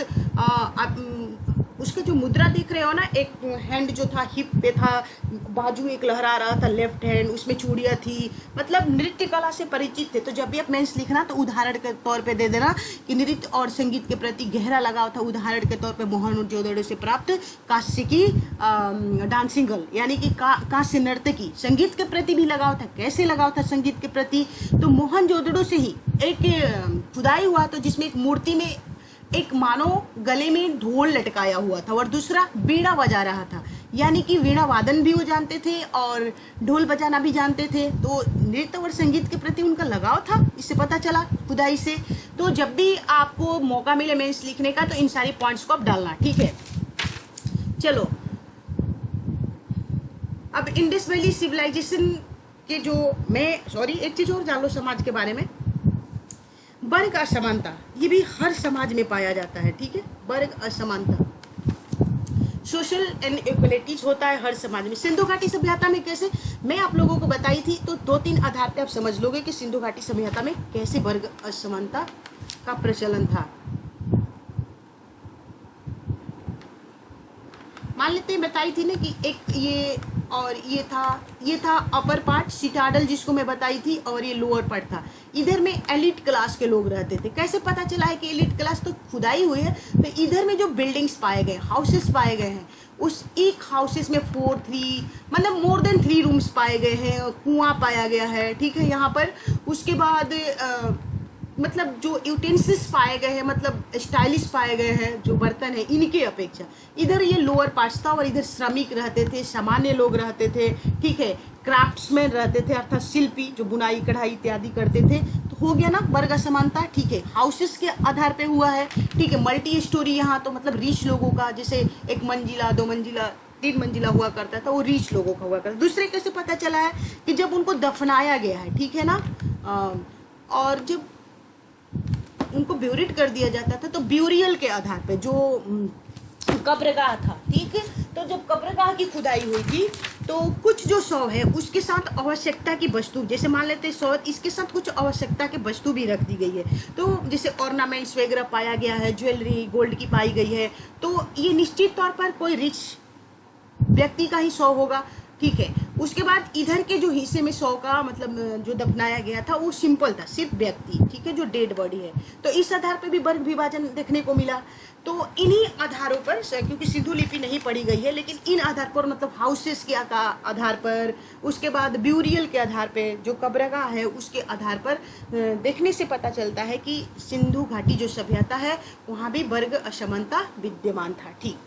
उसका जो मुद्रा देख रहे हो ना, एक हैंड जो था हिप पे था, बाजू एक लहरा रहा था, लेफ्ट हैंड, उसमें चूड़ियाँ थी, मतलब नृत्य कला से परिचित थे। तो जब भी आप मेंस लिखना तो उदाहरण के तौर पे दे देना कि नृत्य और संगीत के प्रति गहरा लगाव था। उदाहरण के तौर पे मोहनजोदड़ो से प्राप्त कांस्य की डांसिंग गर्ल, यानी कि कांस्य नर्तकी। संगीत के प्रति भी लगाव था। कैसे लगाव था संगीत के प्रति? तो मोहनजोदड़ो से ही एक खुदाई हुआ तो जिसमें एक मूर्ति में एक मानव गले में ढोल लटकाया हुआ था और दूसरा वीणा बजा रहा था, यानी कि वीणा वादन भी वो जानते थे और ढोल बजाना भी जानते थे। तो नृत्य और संगीत के प्रति उनका लगाव था, इससे पता चला खुदाई से। तो जब भी आपको मौका मिले मेंस लिखने का, तो इन सारी पॉइंट्स को आप डालना, ठीक है। चलो, अब इंडस वैली सिविलाइजेशन के एक चीज और जान लो समाज के बारे में। वर्ग असमानता, ये भी हर समाज में पाया जाता है, ठीक है। वर्ग असमानता, सोशल इनइक्वालिटीज होता है हर समाज में। सिंधु घाटी सभ्यता में कैसे, मैं आप लोगों को बताई थी, तो 2-3 आधार पे आप समझ लोगे कि सिंधु घाटी सभ्यता में कैसे वर्ग असमानता का प्रचलन था। मान लेते हैं, बताई थी ना कि एक ये था अपर पार्ट, सिटाडल, जिसको मैं बताई थी, और ये लोअर पार्ट था। इधर में एलिट क्लास के लोग रहते थे। कैसे पता चला है कि एलिट क्लास? तो खुदाई हुई है, तो इधर में जो बिल्डिंग्स पाए गए, हाउसेस पाए गए हैं, उस एक हाउसेस में 4-3 मतलब मोर देन 3 रूम्स पाए गए हैं, कुआं पाया गया है, ठीक है, यहाँ पर। उसके बाद मतलब जो यूटेंसिल्स पाए गए हैं, मतलब स्टाइलिश पाए गए हैं जो बर्तन है, इनके अपेक्षा इधर ये लोअर पार्ट्स था। और इधर श्रमिक रहते थे, सामान्य लोग रहते थे, ठीक है, क्राफ्ट्समैन रहते थे, अर्थात शिल्पी जो बुनाई कढ़ाई इत्यादि करते थे। तो हो गया ना वर्ग असमानता, ठीक है। हाउसेस के आधार पे हुआ है, ठीक है। मल्टी स्टोरी यहाँ तो मतलब रिच लोगों का, जैसे 1 मंजिला 2 मंजिला 3 मंजिला हुआ करता था, वो रिच लोगों का हुआ करता। दूसरे कैसे पता चला है कि जब उनको दफनाया गया है, ठीक है ना, और जब उनको ब्यूरिट कर दिया जाता था, तो ब्यूरियल के आधार पे जो कब्रगाह था, ठीक है। तो जब कब्रगाह की खुदाई हुई थी, तो कुछ जो शव है उसके साथ आवश्यकता की वस्तु, जैसे मान लेते हैं शव, इसके साथ कुछ आवश्यकता की वस्तु भी रख दी गई है। तो जैसे ऑर्नामेंट्स वगैरह पाया गया है, ज्वेलरी गोल्ड की पाई गई है, तो ये निश्चित तौर पर कोई रिच व्यक्ति का ही शव होगा, ठीक है। उसके बाद इधर के जो हिस्से में 100 का मतलब जो दफनाया गया था, वो सिंपल था, सिर्फ व्यक्ति, ठीक है, जो डेड बॉडी है। तो इस आधार पे भी वर्ग विभाजन देखने को मिला। तो इन्हीं आधारों पर, क्योंकि सिंधु लिपि नहीं पढ़ी गई है, लेकिन इन आधार पर मतलब हाउसेस के आधार पर, उसके बाद ब्यूरियल के आधार पे, जो कब्रगाह है उसके आधार पर देखने से पता चलता है कि सिंधु घाटी जो सभ्यता है वहाँ भी वर्ग असमानता विद्यमान था, ठीक।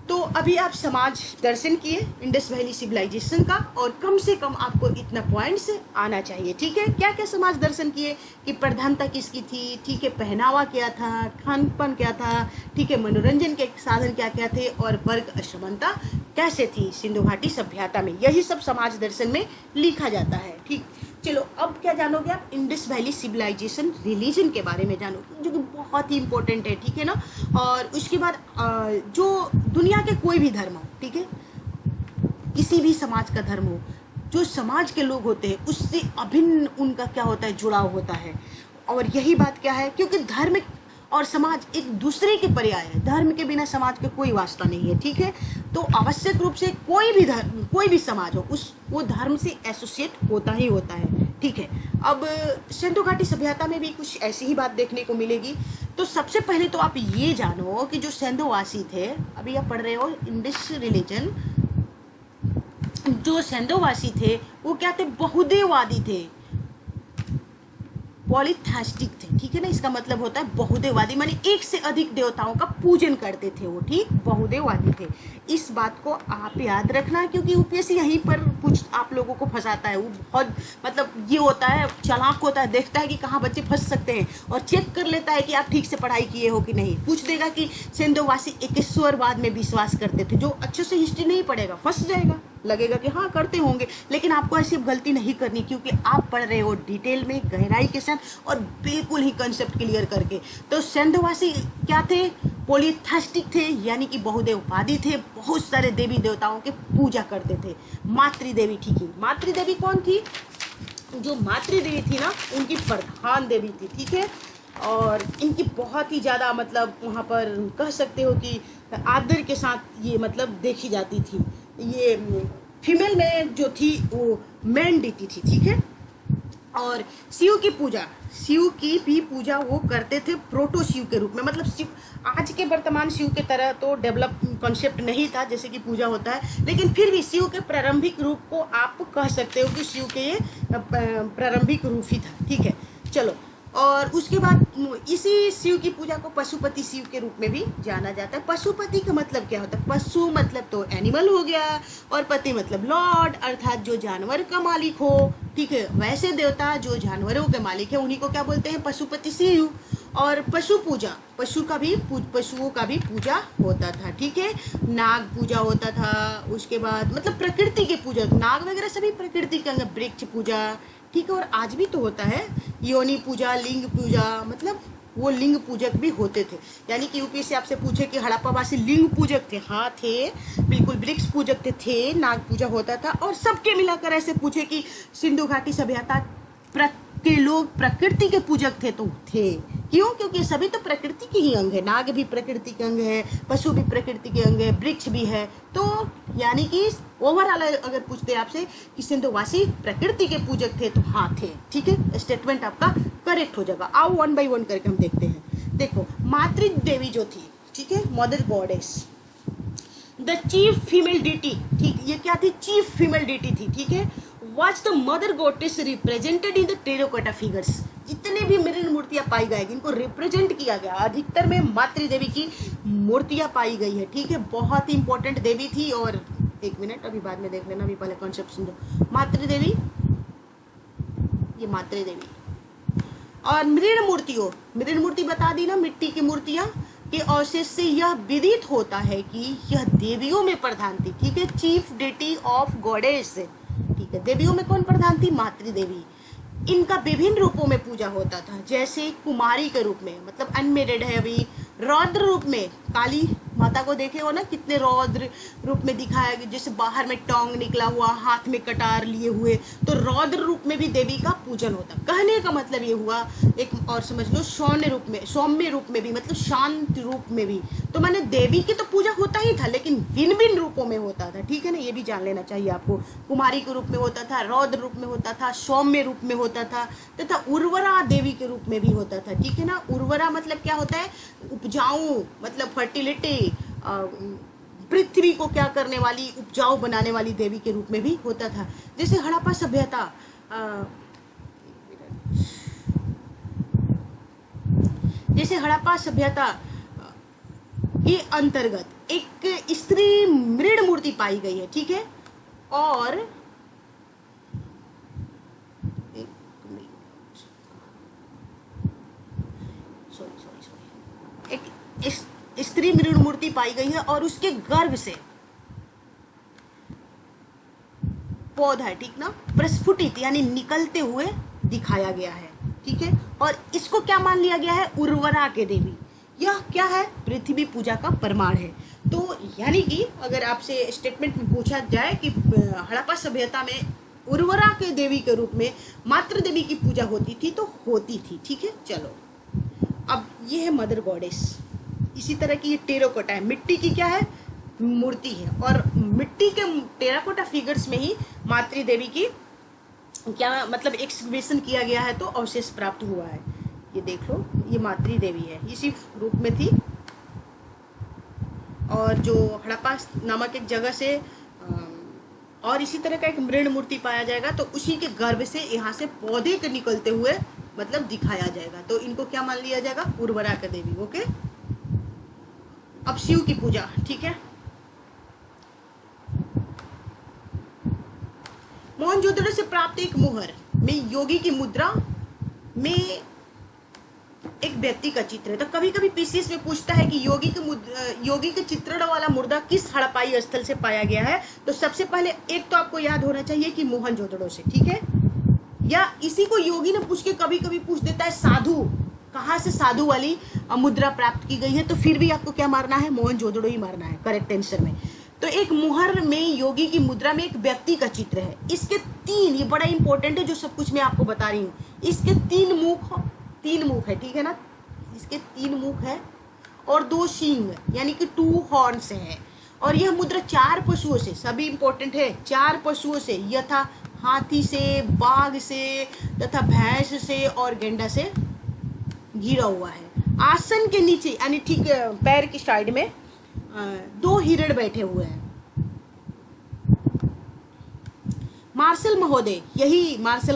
तो अभी आप समाज दर्शन किए इंडस वैली सिविलाइजेशन का, और कम से कम आपको इतना पॉइंट्स आना चाहिए, ठीक है। क्या क्या समाज दर्शन किए कि प्रधानता किसकी थी, ठीक है, पहनावा क्या था, खान पान क्या था, ठीक है, मनोरंजन के साधन क्या क्या थे, और वर्ग असमानता कैसे थी सिंधु घाटी सभ्यता में। यही सब समाज दर्शन में लिखा जाता है, ठीक। चलो अब क्या जानोगे आप, इंडस वैली सिविलाइजेशन रिलीजन के बारे में जानोगे, जो कि बहुत ही इंपॉर्टेंट है, ठीक है ना। और उसके बाद जो दुनिया के कोई भी धर्म हो, ठीक है, किसी भी समाज का धर्म हो, जो समाज के लोग होते हैं उससे अभिन्न उनका क्या होता है, जुड़ाव होता है। और यही बात क्या है, क्योंकि धर्म और समाज एक दूसरे के पर्याय है, धर्म के बिना समाज का कोई वास्ता नहीं है, ठीक है। तो आवश्यक रूप से कोई भी धर्म, कोई भी समाज हो, उस वो धर्म से एसोसिएट होता ही होता है, ठीक है। अब सिंधु घाटी सभ्यता में भी कुछ ऐसी ही बात देखने को मिलेगी। तो सबसे पहले तो आप ये जानो कि जो सिंधुवासी थे, अभी आप पढ़ रहे हो इंडस रिलीजन, जो सिंधुवासी थे वो क्या थे, बहुदेववादी थे, पॉलीथास्टिक थे, ठीक है ना। इसका मतलब होता है बहुदेववादी, माने एक से अधिक देवताओं का पूजन करते थे वो, ठीक, बहुदेववादी थे। इस बात को आप याद रखना, क्योंकि यूपीएससी यहीं पर कुछ आप लोगों को फंसाता है। वो बहुत मतलब ये होता है, चालाक होता है, देखता है कि कहाँ बच्चे फंस सकते हैं और चेक कर लेता है कि आप ठीक से पढ़ाई किए हो कि नहीं। पूछ देगा कि सिंधुवासी एकेश्वरवाद में विश्वास करते थे, जो अच्छे से हिस्ट्री नहीं पढ़ेगा फंस जाएगा, लगेगा कि हाँ करते होंगे, लेकिन आपको ऐसी गलती नहीं करनी, क्योंकि आप पढ़ रहे हो डिटेल में, गहराई के साथ, और बिल्कुल ही कंसेप्ट क्लियर करके। तो सिंधुवासी क्या थे, पॉलीथास्टिक थे, यानी कि बहुदेववादी थे, बहुत सारे देवी देवताओं के पूजा करते थे। मातृदेवी, ठीक है, मातृदेवी कौन थी, जो मातृदेवी थी ना, उनकी प्रधान देवी थी, ठीक है। और इनकी बहुत ही ज़्यादा मतलब वहाँ पर कह सकते हो कि आदर के साथ ये मतलब देखी जाती थी। ये फीमेल में जो थी वो मैन डीटी थी, ठीक है। और शिव की पूजा, शिव की भी पूजा वो करते थे प्रोटो शिव के रूप में, मतलब शिव आज के वर्तमान शिव के तरह तो डेवलप कॉन्सेप्ट नहीं था जैसे कि पूजा होता है, लेकिन फिर भी शिव के प्रारंभिक रूप को आप कह सकते हो कि शिव के ये प्रारंभिक रूप ही था, ठीक है। चलो, और उसके बाद इसी शिव की पूजा को पशुपति शिव के रूप में भी जाना जाता है। पशुपति का मतलब क्या होता है, पशु मतलब तो एनिमल हो गया, और पति मतलब लॉर्ड, अर्थात जो जानवर का मालिक हो, ठीक है। वैसे देवता जो जानवरों के मालिक है उन्हीं को क्या बोलते हैं, पशुपति शिव। और पशु पूजा, पशुओं का भी पूजा होता था, ठीक है। नाग पूजा होता था, उसके बाद मतलब प्रकृति के पूजा, नाग वगैरह सभी प्रकृति के अंग, वृक्ष पूजा, ठीक है। और आज भी तो होता है योनि पूजा, लिंग पूजा, मतलब वो लिंग पूजक भी होते थे। यानी कि यूपीएससी आपसे पूछे कि हड़प्पावासी लिंग पूजक थे, हाँ थे, बिल्कुल वृक्ष पूजक थे, नाग पूजा होता था। और सबके मिलाकर ऐसे पूछे कि सिंधु घाटी सभ्यता के लोग प्रकृति के पूजक थे, तो थे। क्यों, क्योंकि सभी तो प्रकृति के ही अंग है, नाग भी प्रकृति के अंग है, पशु भी प्रकृति के अंग है, वृक्ष भी है। तो यानी कि ओवरऑल अगर पूछते आपसे कि सिंधुवासी प्रकृति के पूजक थे, तो हाँ थे, ठीक है। स्टेटमेंट आपका करेक्ट हो जाएगा। आओ वन बाय वन करके हम देखते हैं। देखो, मातृ देवी जो थी, ठीक है, mother goddess, the chief female deity, ठीक, ये क्या थी, चीफ फीमेल डीटी थी, ठीक है। Was the mother goddess represented in the terracotta figures, जितने भी मृण मूर्तियां पाई गई इनको रिप्रेजेंट किया गया, अधिकतर में मातृ देवी की मूर्तियां पाई गई है, ठीक है। बहुत ही इंपॉर्टेंट देवी थी। और एक मिनट, अभी बाद में देख लेना, अभी पहले कॉन्सेप्ट समझो। मातृ देवी, ये मातृ देवी। और मृण मूर्तियों, मृण मूर्ति बता दी ना, मिट्टी की मूर्तियां के अवशेष से यह विदित होता है कि यह देवियों में प्रधान थी, ठीक है, चीफ डेटी ऑफ गॉडेस, ठीक है। देवियों में कौन प्रधान थी, मातृ देवी। इनका विभिन्न रूपों में पूजा होता था, जैसे कुमारी के रूप में, मतलब अनमेरिड है अभी, रौद्र रूप में, काली माता को देखे हो ना, कितने रौद्र रूप में दिखाया गया, जैसे बाहर में टोंग निकला हुआ, हाथ में कटार लिए हुए, तो रौद्र रूप में भी देवी का पूजन होता। कहने का मतलब ये हुआ, एक और समझ लो, सौम्य रूप में, सौम्य रूप में भी, मतलब शांत रूप में भी। तो माने देवी की तो पूजा होता ही था, लेकिन भिन्न भिन्न रूपों में होता था, ठीक है ना, ये भी जान लेना चाहिए आपको। कुमारी के रूप में होता था, रौद्र रूप में होता था, सौम्य रूप में होता था, तथा उर्वरा देवी के रूप में भी होता था, ठीक है ना। उर्वरा मतलब क्या होता है, उपजाऊ, मतलब फर्टिलिटी, पृथ्वी को क्या करने वाली, उपजाऊ बनाने वाली देवी के रूप में भी होता था। जैसे हड़प्पा सभ्यता, जैसे हड़प्पा सभ्यता के अंतर्गत एक स्त्री मृण मूर्ति पाई गई है, ठीक है। और एक स्त्री मृण मूर्ति पाई गई है और उसके गर्भ से पौधा है, ठीक ना, प्रस्फुटित यानी निकलते हुए दिखाया गया है, ठीक है। और इसको क्या मान लिया गया है, उर्वरा के देवी। यह क्या है, पृथ्वी पूजा का प्रमाण है। तो यानी कि अगर आपसे स्टेटमेंट में पूछा जाए कि हड़प्पा सभ्यता में उर्वरा के देवी के रूप में मातृ देवी की पूजा होती थी, तो होती थी, ठीक है। चलो अब ये है मदर गॉडेस। इसी तरह की ये टेराकोटा है, मिट्टी की क्या है, मूर्ति है। और मिट्टी के टेराकोटा फिगर्स में ही मातृ देवी की क्या मतलब एक्सकवेशन किया गया है, तो अवशेष प्राप्त हुआ है। ये देख लो, ये मातृ देवी है, इसी रूप में थी। और जो हड़प्पा नामक एक जगह से और इसी तरह का एक मृण मूर्ति पाया जाएगा, तो उसी के गर्भ से यहाँ से पौधे के निकलते हुए मतलब दिखाया जाएगा। तो इनको क्या मान लिया जाएगा, उर्वरा का देवी। ओके, अब शिव की पूजा, ठीक है। मोहनजोदड़ो से प्राप्त एक मुहर में योगी की मुद्रा में एक व्यक्ति का चित्र है। तो कभी कभी पीसीएस में पूछता है कि योगी के चित्रण वाला मुर्दा किस हड़प्पाई स्थल से पाया गया है। तो सबसे पहले एक तो आपको याद होना चाहिए कि मोहनजोदड़ो से, ठीक है। या इसी को योगी ने पूछ के कभी कभी पूछ देता है साधु, कहाँ से साधु वाली मुद्रा प्राप्त की गई है, तो फिर भी आपको क्या मारना है, मोहनजोदड़ो ही मारना है करेक्ट आंसर में। तो एक मुहर में योगी की मुद्रा में एक व्यक्ति का चित्र है। इसके तीन, ये बड़ा इंपॉर्टेंट है जो सब कुछ मैं आपको बता रही हूँ, इसके तीन मुख है, ठीक है ना। इसके 3 मुख है और 2 सींग यानी कि 2 हॉर्न्स है। और यह मुद्रा 4 पशुओं से, सभी इंपॉर्टेंट है, 4 पशुओं से यथा हाथी से, बाघ से तथा भैंस से और गेंडा से घिरा हुआ है। आसन के नीचे यानी ठीक पैर की साइड में 2 हिरण बैठे हुए हैं। मार्शल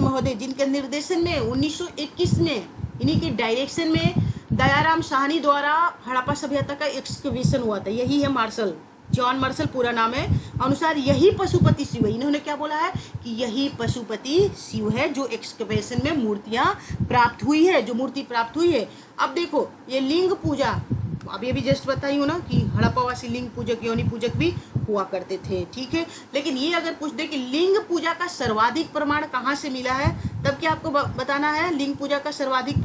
महोदय जिनके निर्देशन में 1921 में इन्हीं के डायरेक्शन में दयाराम साहनी द्वारा हड़प्पा सभ्यता का एक्सकवेशन हुआ था। यही है मार्शल, जॉन मार्शल पूरा नाम है, अनुसार यही पशुपति शिव है। इन्होंने क्या बोला है कि यही पशुपति शिव है जो एक्सकवेशन में मूर्तियां प्राप्त हुई है, जो मूर्ति प्राप्त हुई है। अब देखो ये लिंग पूजा, अब ये भी जस्ट बताई हूँ ना कि हड़प्पावासी लिंग पूजक, योनि पूजक भी हुआ करते थे, ठीक है। लेकिन ये अगर पूछ दे कि लिंग पूजा का सर्वाधिक प्रमाण कहाँ से मिला है, तब क्या आपको बताना है, लिंग पूजा का सर्वाधिक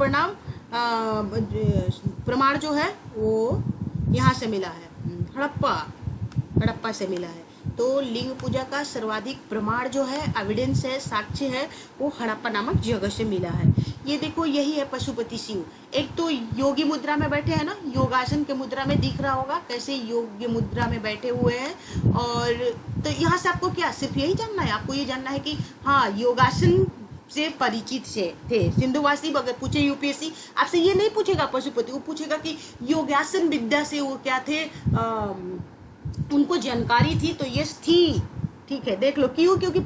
प्रमाण जो है वो यहाँ से मिला है, हड़प्पा से मिला है। तो लिंग पूजा का सर्वाधिक प्रमाण जो है, एविडेंस है, साक्ष्य है, वो हड़प्पा नामक जगह से मिला है। ये देखो यही है पशुपति शिव। एक तो योगी मुद्रा में बैठे हैं ना, योगासन के मुद्रा में दिख रहा होगा कैसे योग्य मुद्रा में बैठे हुए हैं। और तो यहाँ से आपको क्या सिर्फ यही जानना है, आपको ये जानना है कि हाँ योगासन से परिचित से थे सिंधुवासी। अगर पूछे यूपीएससी आपसे ये नहीं पूछेगा पशुपति, वो पूछेगा कि योगासन विद्या से वो क्या थे, उनको जानकारी थी, तो यस थी, ठीक है। देख लो क्यों, क्योंकि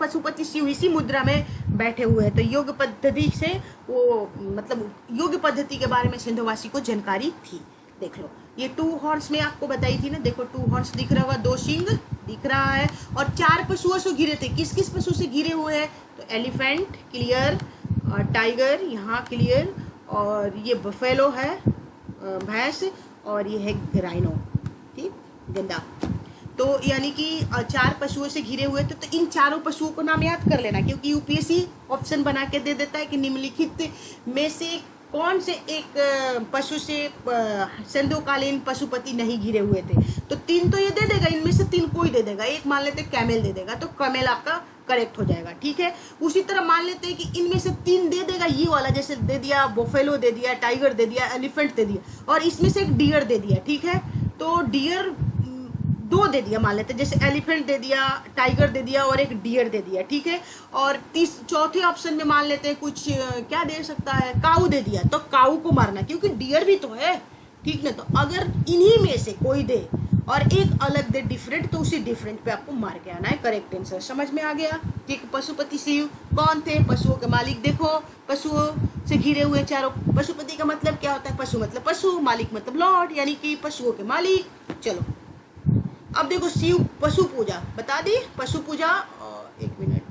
पशुपति शिव इसी मुद्रा में बैठे हुए हैं। तो योग पद्धति से वो मतलब योग पद्धति के बारे में सिंधुवासी को जानकारी थी। देख लो ये 2 हॉर्न्स में आपको बताई थी ना, देखो 2 हॉर्न्स दिख रहा होगा, 2 सींग दिख रहा है और 4 पशुओं से घिरे थे। किस किस पशु से घिरे हुए हैं, तो एलिफेंट क्लियर, टाइगर यहाँ क्लियर, और ये बफेलो है भैंस, और ये है राइनो, ठीक, गंदा। तो यानी कि 4 पशुओं से घिरे हुए थे। तो इन चारों पशुओं को नाम याद कर लेना, क्योंकि यूपीएससी ऑप्शन बना के दे देता है कि निम्नलिखित में से कौन से एक पशु से सिंधुकालीन पशुपति नहीं घिरे हुए थे। तो 3 तो ये दे देगा, इनमें से 3 कोई दे देगा, एक मान लेते कैमेल दे देगा, तो कैमेल आपका करेक्ट हो जाएगा, ठीक है। उसी तरह मान लेते हैं कि इनमें से 3 दे देगा ये वाला, जैसे दे दिया बोफेलो दे दिया, टाइगर दे दिया, एलिफेंट दे दिया, और इसमें से एक डियर दे दिया, ठीक है। तो डियर 2 दे दिया मान लेते, जैसे एलिफेंट दे दिया, टाइगर दे दिया और एक डियर दे दिया, ठीक है। और चौथे ऑप्शन में मान लेते हैं कुछ क्या दे सकता है, काऊ दे दिया, तो काऊ को मारना, क्योंकि डियर भी तो है, ठीक ना। तो अगर इन्हीं में से कोई दे और एक अलग दे डिफरेंट, तो उसी डिफरेंट पे आपको मार के आना है। करेक्ट आंसर समझ में आ गया। ठीक, पशुपति शिव कौन थे? पशुओं के मालिक। देखो पशुओं से घिरे हुए चारों, पशुपति का मतलब क्या होता है? पशु मतलब पशु, मालिक मतलब लॉर्ड, यानी कि पशुओं के मालिक। चलो अब देखो शिव पशु पूजा बता दी, पशु पूजा। एक मिनट,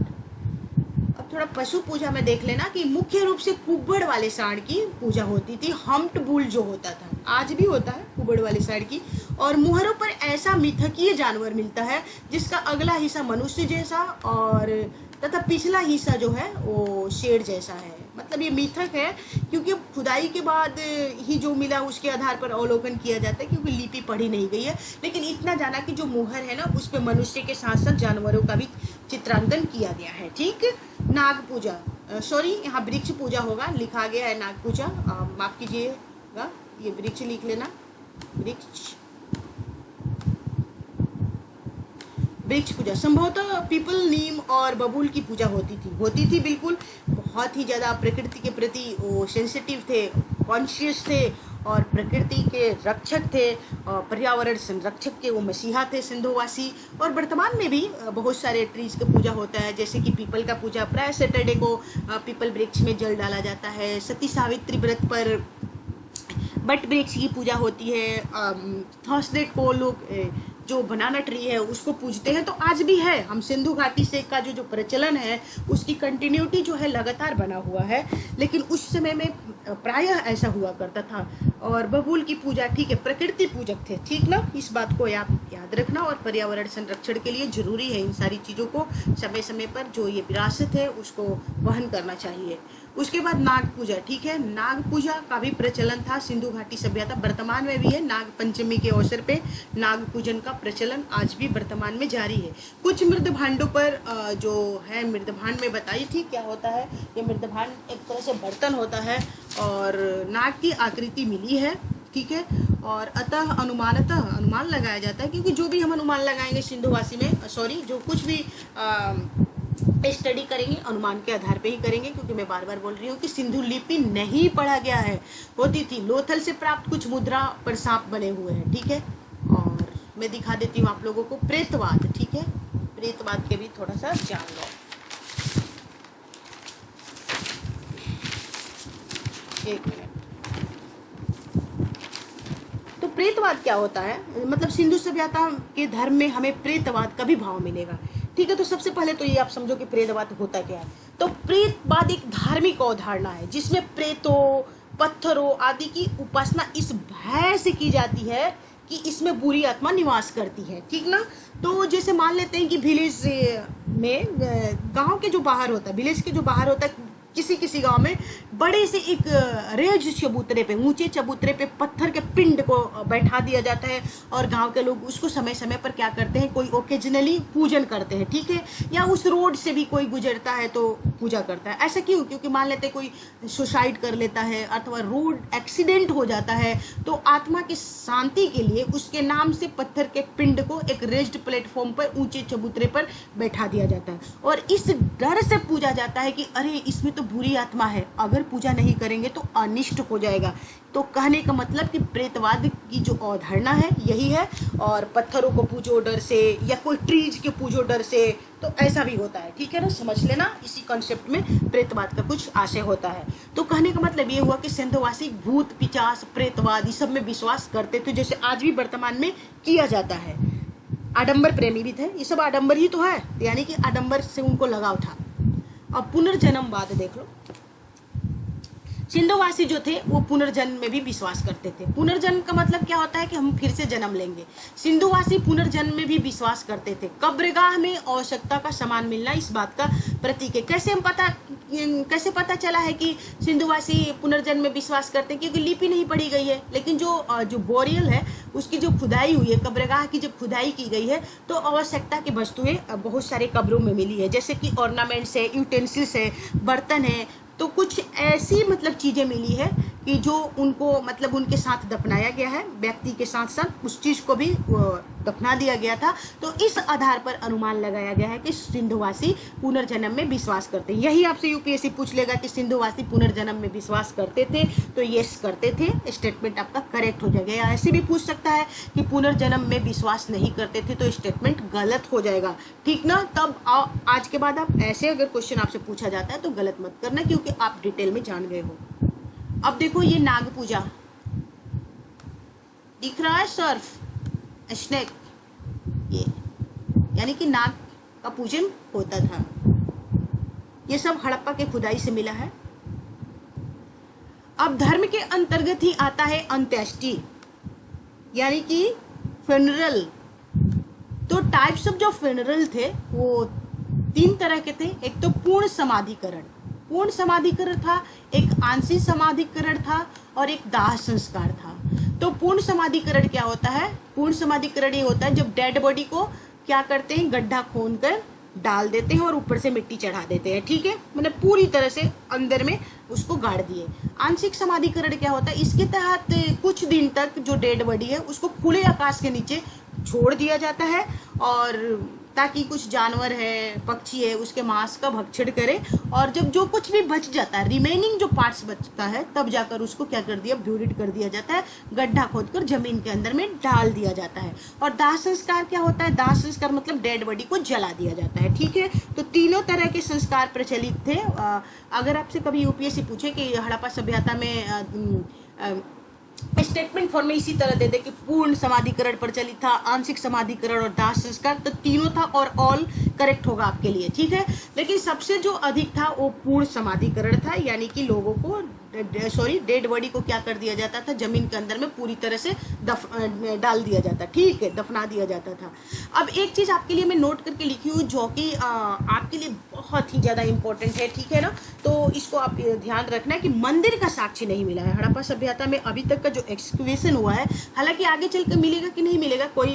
अब थोड़ा पशु पूजा में देख लेना कि मुख्य रूप से कुबड़ वाले सांड की पूजा होती थी। हम्प्ड बुल जो होता था, आज भी होता है कुबड़ वाले सांड की। और मुहरों पर ऐसा मिथकीय जानवर मिलता है जिसका अगला हिस्सा मनुष्य जैसा और तथा पिछला हिस्सा जो है वो शेर जैसा है। मतलब ये मिथक है क्योंकि खुदाई के बाद ही जो मिला उसके आधार पर अवलोकन किया जाता है, क्योंकि लिपि पढ़ी नहीं गई है। लेकिन इतना जाना कि जो मुहर है ना उस पे मनुष्य के साथ साथ जानवरों का भी चित्रांकन किया गया है। ठीक, नाग पूजा, सॉरी यहाँ वृक्ष पूजा होगा, लिखा गया है नाग पूजा, माफ कीजिएगा, ये वृक्ष लिख लेना। वृक्ष पूजा संभवतः पीपल, नीम और बबूल की पूजा होती थी बिल्कुल। बहुत ही ज़्यादा प्रकृति के प्रति वो सेंसिटिव थे, कॉन्शियस थे और प्रकृति के रक्षक थे और पर्यावरण संरक्षक के वो मसीहा थे सिंधुवासी। और वर्तमान में भी बहुत सारे ट्रीज की पूजा होता है, जैसे कि पीपल का पूजा प्राय सैटरडे को पीपल वृक्ष में जल डाला जाता है। सती सावित्री व्रत पर बट वृक्ष की पूजा होती है। थर्सडे को लोग जो बनाना ट्री है उसको पूजते हैं, तो आज भी है। हम सिंधु घाटी से का जो प्रचलन है उसकी कंटिन्यूटी जो है लगातार बना हुआ है, लेकिन उस समय में प्रायः ऐसा हुआ करता था। और बबूल की पूजा, ठीक है, प्रकृति पूजक थे, ठीक ना, इस बात को याद रखना। और पर्यावरण संरक्षण के लिए जरूरी है इन सारी चीज़ों को समय समय पर जो ये विरासत है उसको वहन करना चाहिए। उसके बाद नाग पूजा, ठीक है, नाग पूजा का भी प्रचलन था सिंधु घाटी सभ्यता, वर्तमान में भी है। नाग पंचमी के अवसर पे नाग पूजन का प्रचलन आज भी वर्तमान में जारी है। कुछ मृद भांडों पर जो है मृद भांड में बताई थी क्या होता है। ये मृद भांड एक तरह से बर्तन होता है और नाग की आकृति मिली है, ठीक है। और अतः अनुमान लगाया जाता है, क्योंकि जो भी हम अनुमान लगाएंगे सिंधुवासी में, सॉरी जो कुछ भी स्टडी करेंगे अनुमान के आधार पे ही करेंगे, क्योंकि मैं बार बार बोल रही हूँ कि सिंधु लिपि नहीं पढ़ा गया है। होती थी लोथल से प्राप्त कुछ मुद्रा पर सांप बने हुए हैं, ठीक है। और मैं दिखा देती हूँ आप लोगों को प्रेतवाद, ठीक है, प्रेतवाद के भी थोड़ा सा जान लो। एक मिनट, तो प्रेतवाद क्या होता है? मतलब सिंधु सभ्यता के धर्म में हमें प्रेतवाद का भी भाव मिलेगा, ठीक है। तो सबसे पहले तो ये आप समझो कि प्रेतवाद होता क्या है। तो प्रेतवाद एक धार्मिक अवधारणा है जिसमें प्रेतों, पत्थरों आदि की उपासना इस भय से की जाती है कि इसमें बुरी आत्मा निवास करती है, ठीक ना। तो जैसे मान लेते हैं कि विलेज में, गांव के जो बाहर होता है, विलेज के जो बाहर होता है, किसी गांव में बड़े से एक रेज चबूतरे पे, ऊंचे चबूतरे पे पत्थर के पिंड को बैठा दिया जाता है और गांव के लोग उसको समय समय पर क्या करते हैं, कोई ओकेजनली पूजन करते हैं, ठीक है। या उस रोड से भी कोई गुजरता है तो पूजा करता है। ऐसा क्यों? क्योंकि मान लेते कोई सुसाइड कर लेता है अथवा रोड एक्सीडेंट हो जाता है, तो आत्मा की शांति के लिए उसके नाम से पत्थर के पिंड को एक रेज्ड प्लेटफॉर्म पर ऊंचे चबूतरे पर बैठा दिया जाता है और इस डर से पूजा जाता है कि अरे इसमें तो बुरी आत्मा है, अगर पूजा नहीं करेंगे तो अनिष्ट हो जाएगा। तो कहने का मतलब कि प्रेतवाद की जो अवधारणा है यही है। और पत्थरों को पूजो डर से या कोई ट्रीज के पूजो डर से, तो ऐसा भी होता है, ठीक है ना। समझ लेना, इसी कॉन्सेप्ट में प्रेतवाद का कुछ आशय होता है। तो कहने का मतलब ये हुआ कि सिंधुवासी भूत, पिचास, प्रेतवाद ये सब में विश्वास करते थे, जैसे आज भी वर्तमान में किया जाता है। आडंबर प्रेमी भी थे, ये सब आडंबर ही तो है, यानी कि आडंबर से उनको लगाव था। अब पुनर्जन्मवाद देख लो। सिंधुवासी जो थे वो पुनर्जन्म में भी विश्वास करते थे। पुनर्जन्म का मतलब क्या होता है कि हम फिर से जन्म लेंगे। सिंधुवासी पुनर्जन्म में भी विश्वास करते थे। कब्रगाह में आवश्यकता का सामान मिलना इस बात का प्रतीक है। कैसे पता चला है कि सिंधुवासी पुनर्जन्म में विश्वास करते हैं? क्योंकि लिपि नहीं पढ़ी गई है, लेकिन जो बोरियल है उसकी जो खुदाई हुई है, कब्रगाह की जब खुदाई की गई है तो आवश्यकता की वस्तुएं बहुत सारे कब्रों में मिली है, जैसे कि ऑर्नामेंट्स है, यूटेंसिल्स है, बर्तन है, तो कुछ ऐसी मतलब चीज़ें मिली है कि जो उनको मतलब उनके साथ दफनाया गया है, व्यक्ति के साथ साथ उस चीज़ को भी दफना दिया गया था। तो इस आधार पर अनुमान लगाया गया है कि सिंधुवासी पुनर्जन्म में विश्वास करते हैं। यही आपसे यूपीएससी पूछ लेगा कि सिंधुवासी पुनर्जन्म में विश्वास करते थे, तो यस करते थे, स्टेटमेंट आपका करेक्ट हो जाएगा। या ऐसे भी पूछ सकता है कि पुनर्जन्म में विश्वास नहीं करते थे, तो स्टेटमेंट गलत हो जाएगा, ठीक ना। तब आज के बाद आप ऐसे अगर क्वेश्चन आपसे पूछा जाता है तो गलत मत करना, क्योंकि आप डिटेल में जान गए हो। अब देखो ये नाग पूजा दिख रहा है, सर्फ स्नेक, ये यानी कि नाग का पूजन होता था। ये सब हड़प्पा के खुदाई से मिला है। अब धर्म के अंतर्गत ही आता है अंत्येष्टि, यानी कि फ्यूनरल। तो टाइप्स ऑफ जो फ्यूनरल थे वो 3 तरह के थे। एक तो पूर्ण समाधिकरण, पूर्ण समाधिकरण था, एक आंशिक समाधिकरण था और एक दाह संस्कार था। तो पूर्ण समाधिकरण क्या होता है? पूर्ण समाधिकरण ये होता है जब डेड बॉडी को क्या करते हैं, गड्ढा खोदकर डाल देते हैं और ऊपर से मिट्टी चढ़ा देते हैं, ठीक है, मतलब पूरी तरह से अंदर में उसको गाड़ दिए। आंशिक समाधिकरण क्या होता है? इसके तहत कुछ दिन तक जो डेड बॉडी है उसको खुले आकाश के नीचे छोड़ दिया जाता है, और ताकि कुछ जानवर है, पक्षी है, उसके मांस का भक्षण करे, और जब जो कुछ भी बच जाता है, रिमेनिंग जो पार्ट्स बचता है, तब जाकर उसको क्या कर दिया, ब्यूरिड कर दिया जाता है, गड्ढा खोदकर जमीन के अंदर में डाल दिया जाता है। और दाह संस्कार क्या होता है? दाह संस्कार मतलब डेड बॉडी को जला दिया जाता है, ठीक है। तो तीनों तरह के संस्कार प्रचलित थे। अगर आपसे कभी यूपीएससी पूछे कि हड़प्पा सभ्यता में स्टेटमेंट फॉर्म में इसी तरह दे दे कि पूर्ण समाधिकरण प्रचलित था, आंशिक समाधिकरण और दाह संस्कार, तो तीनों था और ऑल करेक्ट होगा आपके लिए, ठीक है। लेकिन सबसे जो अधिक था वो पूर्ण समाधिकरण था, यानी कि लोगों को डेड बॉडी को क्या कर दिया जाता था, जमीन के अंदर में पूरी तरह से डाल दिया जाता, ठीक है, दफना दिया जाता था। अब एक चीज आपके लिए मैं नोट करके लिखी हूँ जो कि आपके लिए बहुत ही ज्यादा इंपॉर्टेंट है, ठीक है ना। तो इसको आप ध्यान रखना है कि मंदिर का साक्ष्य नहीं मिला है हड़प्पा सभ्यता में अभी तक का जो एक्सक्वेशन हुआ है। हालांकि आगे चलकर मिलेगा कि नहीं मिलेगा, कोई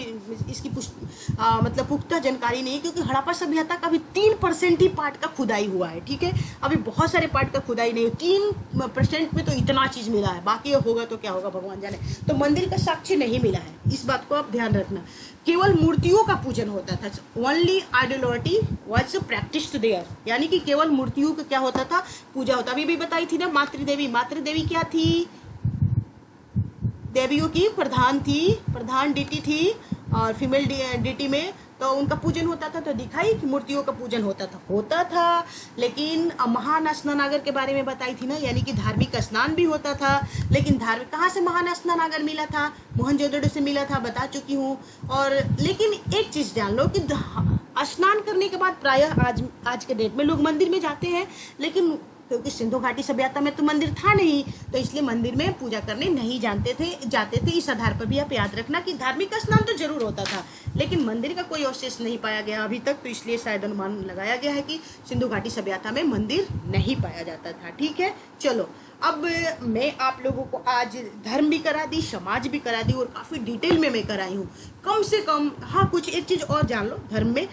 इसकी मतलब पुख्ता जानकारी नहीं है, क्योंकि हड़प्पा सभ्यता का भी 3% ही पार्ट का खुदाई हुआ है, ठीक है। अभी बहुत सारे पार्ट का खुदाई नहीं, 3% में तो इतना चीज मिला है, बाकी होगा तो क्या होगा भगवान जाने। तो मंदिर का साक्ष्य नहीं मिला है, इस बात को आप ध्यान रखना। केवल मूर्तियों का पूजन होता था, ओनली आइडोलॉटी वाज प्रैक्टिस्ड देयर, यानी कि केवल मूर्तियों का क्या होता था, पूजा होता। अभी भी बताई थी ना, मातृदेवी। मातृदेवी क्या थी? देवियों की प्रधान थी, प्रधान डीटी थी, और फीमेल डीटी में तो उनका पूजन होता था। तो दिखाई कि मूर्तियों का पूजन होता था। लेकिन महान स्नानागार के बारे में बताई थी ना, यानी कि धार्मिक स्नान भी होता था। लेकिन धार्मिक कहाँ से महान स्नानागार मिला था? मोहनजोदड़ो से मिला था, बता चुकी हूँ। और लेकिन एक चीज जान लो कि स्नान करने के बाद प्रायः आज के डेट में लोग मंदिर में जाते हैं, लेकिन क्योंकि सिंधु घाटी सभ्यता में तो मंदिर था नहीं, तो इसलिए मंदिर में पूजा करने नहीं जाते थे। इस आधार पर भी आप याद रखना कि धार्मिक स्नान तो जरूर होता था, लेकिन मंदिर का कोई अवशेष नहीं पाया गया अभी तक, तो इसलिए शायद अनुमान लगाया गया है कि सिंधु घाटी सभ्यता में मंदिर नहीं पाया जाता था, ठीक है। चलो, अब मैं आप लोगों को आज धर्म भी करा दी, समाज भी करा दी, और काफ़ी डिटेल में मैं कराई हूँ। कम से कम हाँ, कुछ एक चीज़ और जान लो, धर्म में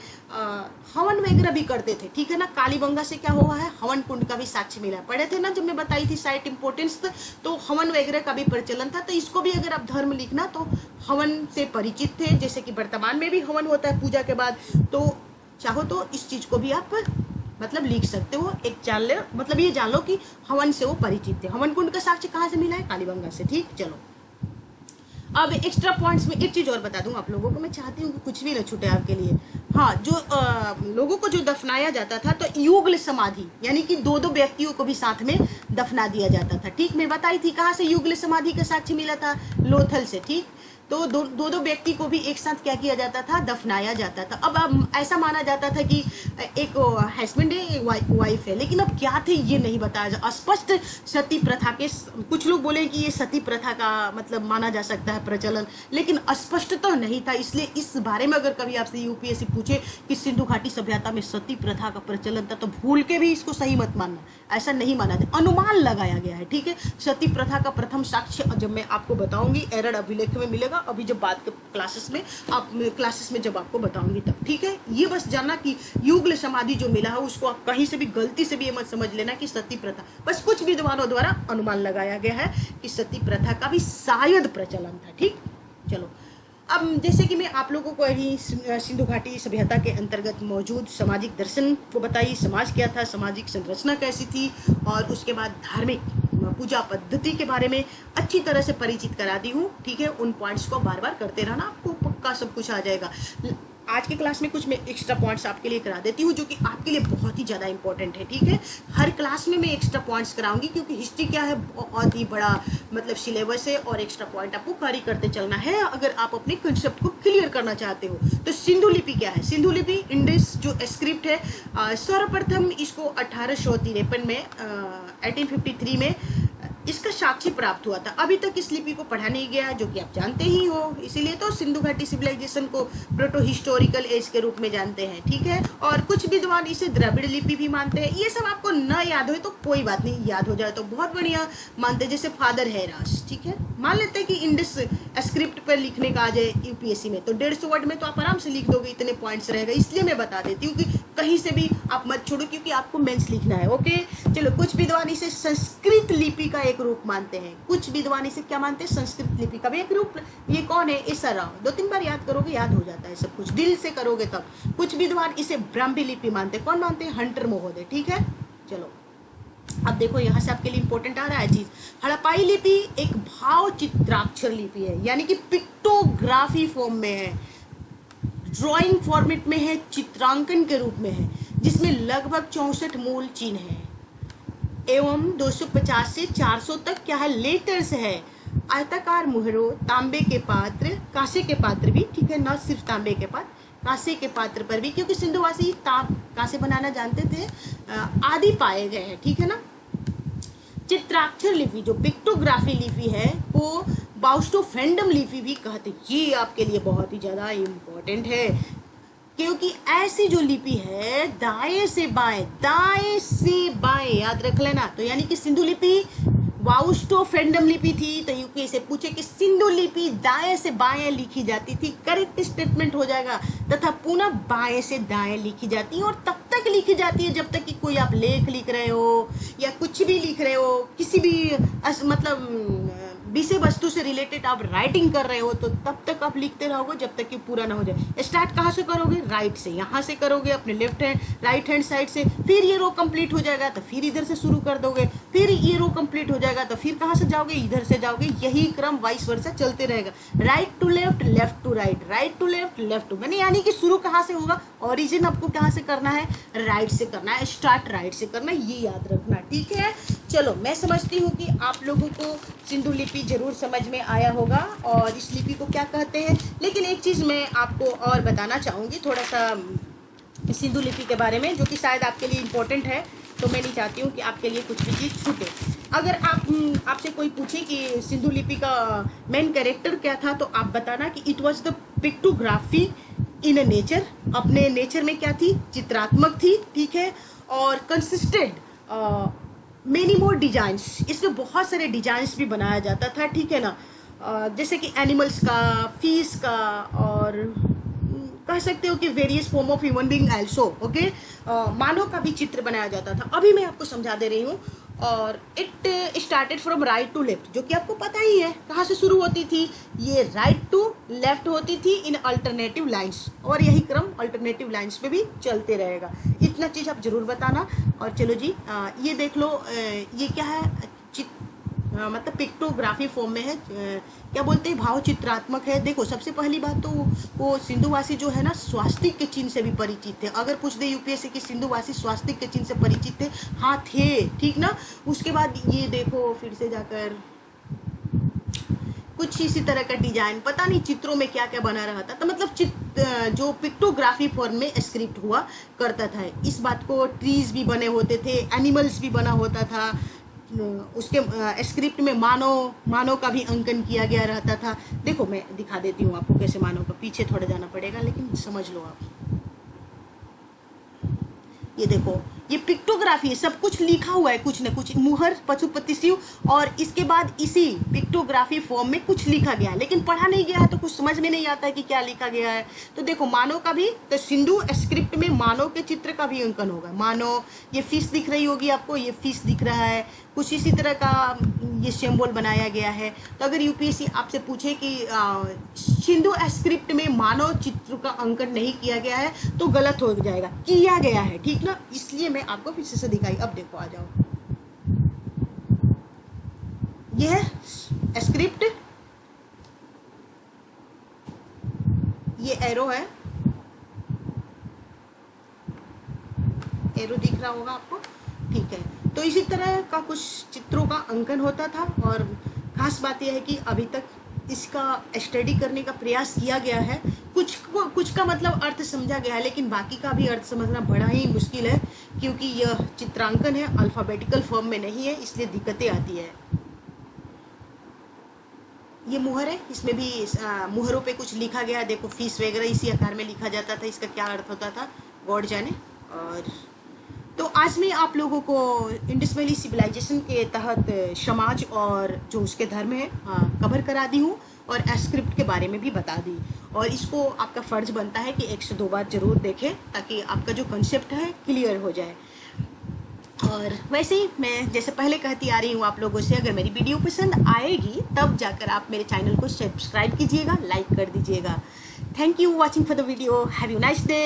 हवन वगैरह भी करते थे, ठीक है ना। कालीबंगा से क्या हुआ है, हवन कुंड का भी साक्ष्य मिला। पढ़े थे ना जब मैं बताई थी साइट इंपोर्टेंस, तो हवन वगैरह का भी प्रचलन था। तो इसको भी अगर आप धर्म लिखना तो हवन से परिचित थे, जैसे कि वर्तमान में भी हवन होता है पूजा के बाद। तो चाहो तो इस चीज़ को भी आप मतलब लिख सकते हो, एक जान लो, मतलब ये जान लो कि हवन से वो परिचित थे। हवन कुंड का साक्ष्य कहाँ से मिला है? कालीबंगा से, ठीक। चलो, अब एक्स्ट्रा पॉइंट्स में एक चीज और बता दूं आप लोगों को, मैं चाहती हूँ कि कुछ भी न छूटे आपके लिए। हाँ, जो लोगों को जो दफनाया जाता था, तो युगल समाधि, यानी कि 2-2 व्यक्तियों को भी साथ में दफना दिया जाता था, ठीक। मैं बताई थी कहाँ से युगल समाधि का साक्ष्य मिला था, लोथल से, ठीक। तो 2-2 व्यक्ति को भी एक साथ क्या किया जाता था, दफनाया जाता था। अब ऐसा माना जाता था कि एक हस्बैंड है, एक वाइफ है, लेकिन अब क्या थे ये नहीं बताया। स्पष्ट सती प्रथा के, कुछ लोग बोले कि ये सती प्रथा का मतलब माना जा सकता है प्रचलन, लेकिन स्पष्ट तो नहीं था। इसलिए इस बारे में अगर कभी आपसे यूपीएससी पूछे कि सिंधु घाटी सभ्यता में सती प्रथा का प्रचलन था, तो भूल के भी इसको सही मत मानना, ऐसा नहीं माना जाए, अनुमान लगाया गया है, ठीक है। सती प्रथा का प्रथम साक्ष्य जब मैं आपको बताऊंगी, एरर अभिलेख में मिलेगा, अभी जब बात क्लासेस में जब आपको बताऊंगी तब, ठीक है। ये बस जानना कि युगल समाधि जो मिला है उसको आप कहीं से भी गलती से भी ये मत समझ लेना कि सती प्रथा, बस कुछ विद्वानों द्वारा अनुमान लगाया गया है कि सती प्रथा का भी शायद प्रचलन था, ठीक। चलो, अब जैसे कि मैं आप लोगों को अभी सिंधु घाटी सभ्यता के अंतर्गत मौजूद सामाजिक दर्शन को बताई, समाज क्या था, सामाजिक संरचना कैसी थी, और उसके बाद धार्मिक पूजा पद्धति के बारे में अच्छी तरह से परिचित करा दी हूँ, ठीक है। उन पॉइंट्स को बार बार करते रहना, आपको पक्का सब कुछ आ जाएगा। आज के क्लास में कुछ मैं एक्स्ट्रा पॉइंट्स आपके लिए करा देती हूँ जो कि आपके लिए बहुत ही ज़्यादा इंपॉर्टेंट है, ठीक है। हर क्लास में मैं एक्स्ट्रा पॉइंट्स कराऊंगी क्योंकि हिस्ट्री क्या है, बहुत ही बड़ा मतलब सिलेबस है और एक्स्ट्रा पॉइंट आपको कैरी करते चलना है अगर आप अपने कंसेप्ट को क्लियर करना चाहते हो। तो सिंधु लिपि क्या है? सिंधु लिपि इंडस जो स्क्रिप्ट है, सर्वप्रथम इसको 1853 में 1853 में इसका साक्ष्य प्राप्त हुआ था। अभी तक इस लिपि को पढ़ा नहीं गया, जो कि आप जानते ही हो, इसीलिए तो सिंधु घाटी सिविलाइजेशन को प्रोटो हिस्टोरिकल एज के रूप में जानते हैं, ठीक है। और कुछ विद्वान इसे द्रविड़ लिपि भी मानते हैं। ये सब आपको न याद हो तो कोई बात नहीं, याद हो जाए तो बहुत बढ़िया, मानते हैं। जैसे फादर हैरास, ठीक है, मान लेते हैं कि इंडस स्क्रिप्ट पर लिखने का आ जाए यूपीएससी में तो 150 वर्ड में तो आप आराम से लिख दोगे, इतने पॉइंट्स रहेगा। इसलिए मैं बता देती हूँ कि कहीं से भी आप मत छोड़ो क्योंकि आपको मेंस लिखना है, ओके। चलो, कुछ विद्वान इसे संस्कृत लिपि का एक रूप मानते हैं। कुछ विद्वान इसे क्या मानते हैं? संस्कृत लिपि का भी एक रूप। ये कौन है? एसआर राव। 2-3 बार याद करोगे याद हो जाता है सब कुछ, दिल से करोगे तब। कुछ विद्वान इसे ब्राह्मी लिपि मानते हैं। कौन मानते हैं? हंटर महोदय, ठीक है। चलो, अब देखो यहाँ से आपके लिए इंपॉर्टेंट आ रहा है चीज। हड़प्पाई लिपि एक भाव चित्राक्षर लिपि है, यानी कि पिक्टोग्राफी फॉर्म में है, ड्राइंग फॉर्मेट में है, चित्रांकन के रूप में है, जिसमें लगभग 64 मूल चिन्ह है एवं 250 से 400 तक क्या है लेटर्स है। आयताकार मुहरों, तांबे के पात्र, कांसे के पात्र भी, ठीक है, न सिर्फ तांबे के पात्र, कांसे के पात्र पर भी, क्योंकि सिंधुवासी कांसे बनाना जानते थे, आदि पाए गए हैं, ठीक है ना। चित्राक्षर लिपि जो पिक्टोग्राफी लिपि है वो बाउस्टोफेंडम लिपि भी कहते हैं। ये आपके लिए बहुत ही ज्यादा इम्पोर्टेंट है क्योंकि ऐसी जो लिपि है दाएं से बाएं याद रख लेना। तो यानी कि सिंधु लिपि वाउस्टोफेंडम लिपि थी, तो यूपी से पूछे कि सिंधु लिपि दाएं से बाएं लिखी जाती थी, करेक्ट स्टेटमेंट हो जाएगा, तथा पुनः बाएं से दाएं लिखी जाती है। और तब तक लिखी जाती है जब तक कि कोई आप लेख लिख रहे हो या कुछ भी लिख रहे हो, किसी भी मतलब विषय वस्तु से रिलेटेड आप राइटिंग कर रहे हो, तो तब तक आप लिखते रहोगे जब तक कि पूरा ना हो जाए। स्टार्ट कहाँ से करोगे? राइट से, यहाँ से करोगे अपने राइट हैंड साइड से, फिर ये रो कंप्लीट हो जाएगा तो फिर इधर से शुरू कर दोगे, फिर ये रो कंप्लीट हो जाएगा तो फिर कहाँ से जाओगे? इधर से जाओगे। यही क्रम वाइस वर्सा चलते रहेगा, right to left, left to right, right to left, left to, मैंने यानी कि शुरू कहाँ से होगा? ओरिजिन आपको कहाँ से करना है? राइट से करना है, स्टार्ट राइट से करना है, ये याद रखना, ठीक है। चलो, मैं समझती हूँ कि आप लोगों को सिंधु लिपि जरूर समझ में आया होगा और इस लिपि को क्या कहते हैं। लेकिन एक चीज़ मैं आपको और बताना चाहूँगी थोड़ा सा सिंधु लिपि के बारे में, जो कि शायद आपके लिए इम्पोर्टेंट है, तो मैं नहीं चाहती हूँ कि आपके लिए कुछ भी चीज़ छूटे। अगर आपसे कोई पूछे कि सिंधु लिपि का मेन कैरेक्टर क्या था, तो आप बताना कि it was the pictography in a nature. अपने नेचर में क्या थी? चित्रात्मक थी, ठीक है। और कंसिस्टेड मेनी मोर डिजाइंस, इसमें बहुत सारे डिजाइंस भी बनाया जाता था, ठीक है ना। जैसे कि एनिमल्स का, फिश का, और कह सकते हो कि various form of human being also, okay. मानव का भी चित्र बनाया जाता था। अभी मैं आपको समझा दे रही हूँ। और it started from right to left, जो कि आपको पता ही है कहाँ से शुरू होती थी, ये राइट टू लेफ्ट होती थी इन अल्टरनेटिव लाइंस, और यही क्रम अल्टरनेटिव लाइंस पे भी चलते रहेगा। इतना चीज़ आप जरूर बताना। और चलो जी, ये देख लो, ये क्या है? मतलब पिक्टोग्राफी फॉर्म में है, क्या बोलते हैं, भाव चित्रात्मक है। देखो, सबसे पहली बात तो वो सिंधुवासी जो है ना स्वास्तिक के चिन्ह से भी परिचित थे। अगर पूछ दे यूपीएससी की सिंधुवासी स्वास्तिक के चिन्ह से परिचित थे, हाँ थे, ठीक ना। उसके बाद ये देखो, फिर से जाकर कुछ इसी तरह का डिजाइन, पता नहीं चित्रों में क्या क्या बना रहा था। तो मतलब जो पिक्टोग्राफी फॉर्म में स्क्रिप्ट हुआ करता था, इस बात को ट्रीज भी बने होते थे, एनिमल्स भी बना होता था, उसके स्क्रिप्ट में मानव का भी अंकन किया गया रहता था। देखो, मैं दिखा देती हूँ आपको कैसे मानव का, पीछे थोड़ा जाना पड़ेगा लेकिन समझ लो आप। ये देखो, ये पिक्टोग्राफी है, सब कुछ लिखा हुआ है, कुछ न कुछ, मुहर पशुपति शिव, और इसके बाद इसी पिक्टोग्राफी फॉर्म में कुछ लिखा गया है, लेकिन पढ़ा नहीं गया है तो कुछ समझ में नहीं आता है कि क्या लिखा गया है। तो देखो मानव का भी, तो सिंधु स्क्रिप्ट में मानव के चित्र का भी अंकन होगा। मानव, ये फिश दिख रही होगी आपको, ये फिश दिख रहा है, कुछ इसी तरह का ये सिंबल बनाया गया है। तो अगर यूपीएससी आपसे पूछे कि सिंधु स्क्रिप्ट में मानव चित्र का अंकन नहीं किया गया है तो गलत हो जाएगा, किया गया है, ठीक ना, इसलिए मैं आपको फिर से दिखाई। अब देखो आ जाओ, ये है स्क्रिप्ट, ये एरो है, एरो दिख रहा होगा आपको, ठीक है। तो इसी तरह का कुछ चित्रों का अंकन होता था, और खास बात यह है कि अभी तक इसका स्टडी करने का प्रयास किया गया है। कुछ का मतलब अर्थ समझा गया है, लेकिन बाकी का भी अर्थ समझना बड़ा ही मुश्किल है, क्योंकि यह चित्रांकन है, अल्फ़ाबेटिकल फॉर्म में नहीं है, इसलिए दिक्कतें आती है। ये मुहर है, इसमें भी मुहरों पे कुछ लिखा गया है, देखो फीस वगैरह इसी आकार में लिखा जाता था, इसका क्या अर्थ होता था गॉड जाने। और तो आज मैं आप लोगों को इंडस वैली सिविलाइजेशन के तहत समाज और जो उसके धर्म है कवर करा दी हूँ, और स्क्रिप्ट के बारे में भी बता दी। और इसको आपका फ़र्ज बनता है कि 1 से 2 बार ज़रूर देखें, ताकि आपका जो कंसेप्ट है क्लियर हो जाए। और वैसे ही मैं जैसे पहले कहती आ रही हूँ आप लोगों से, अगर मेरी वीडियो पसंद आएगी तब जाकर आप मेरे चैनल को सब्सक्राइब कीजिएगा, लाइक कर दीजिएगा। Thank you watching for the video, have you nice day.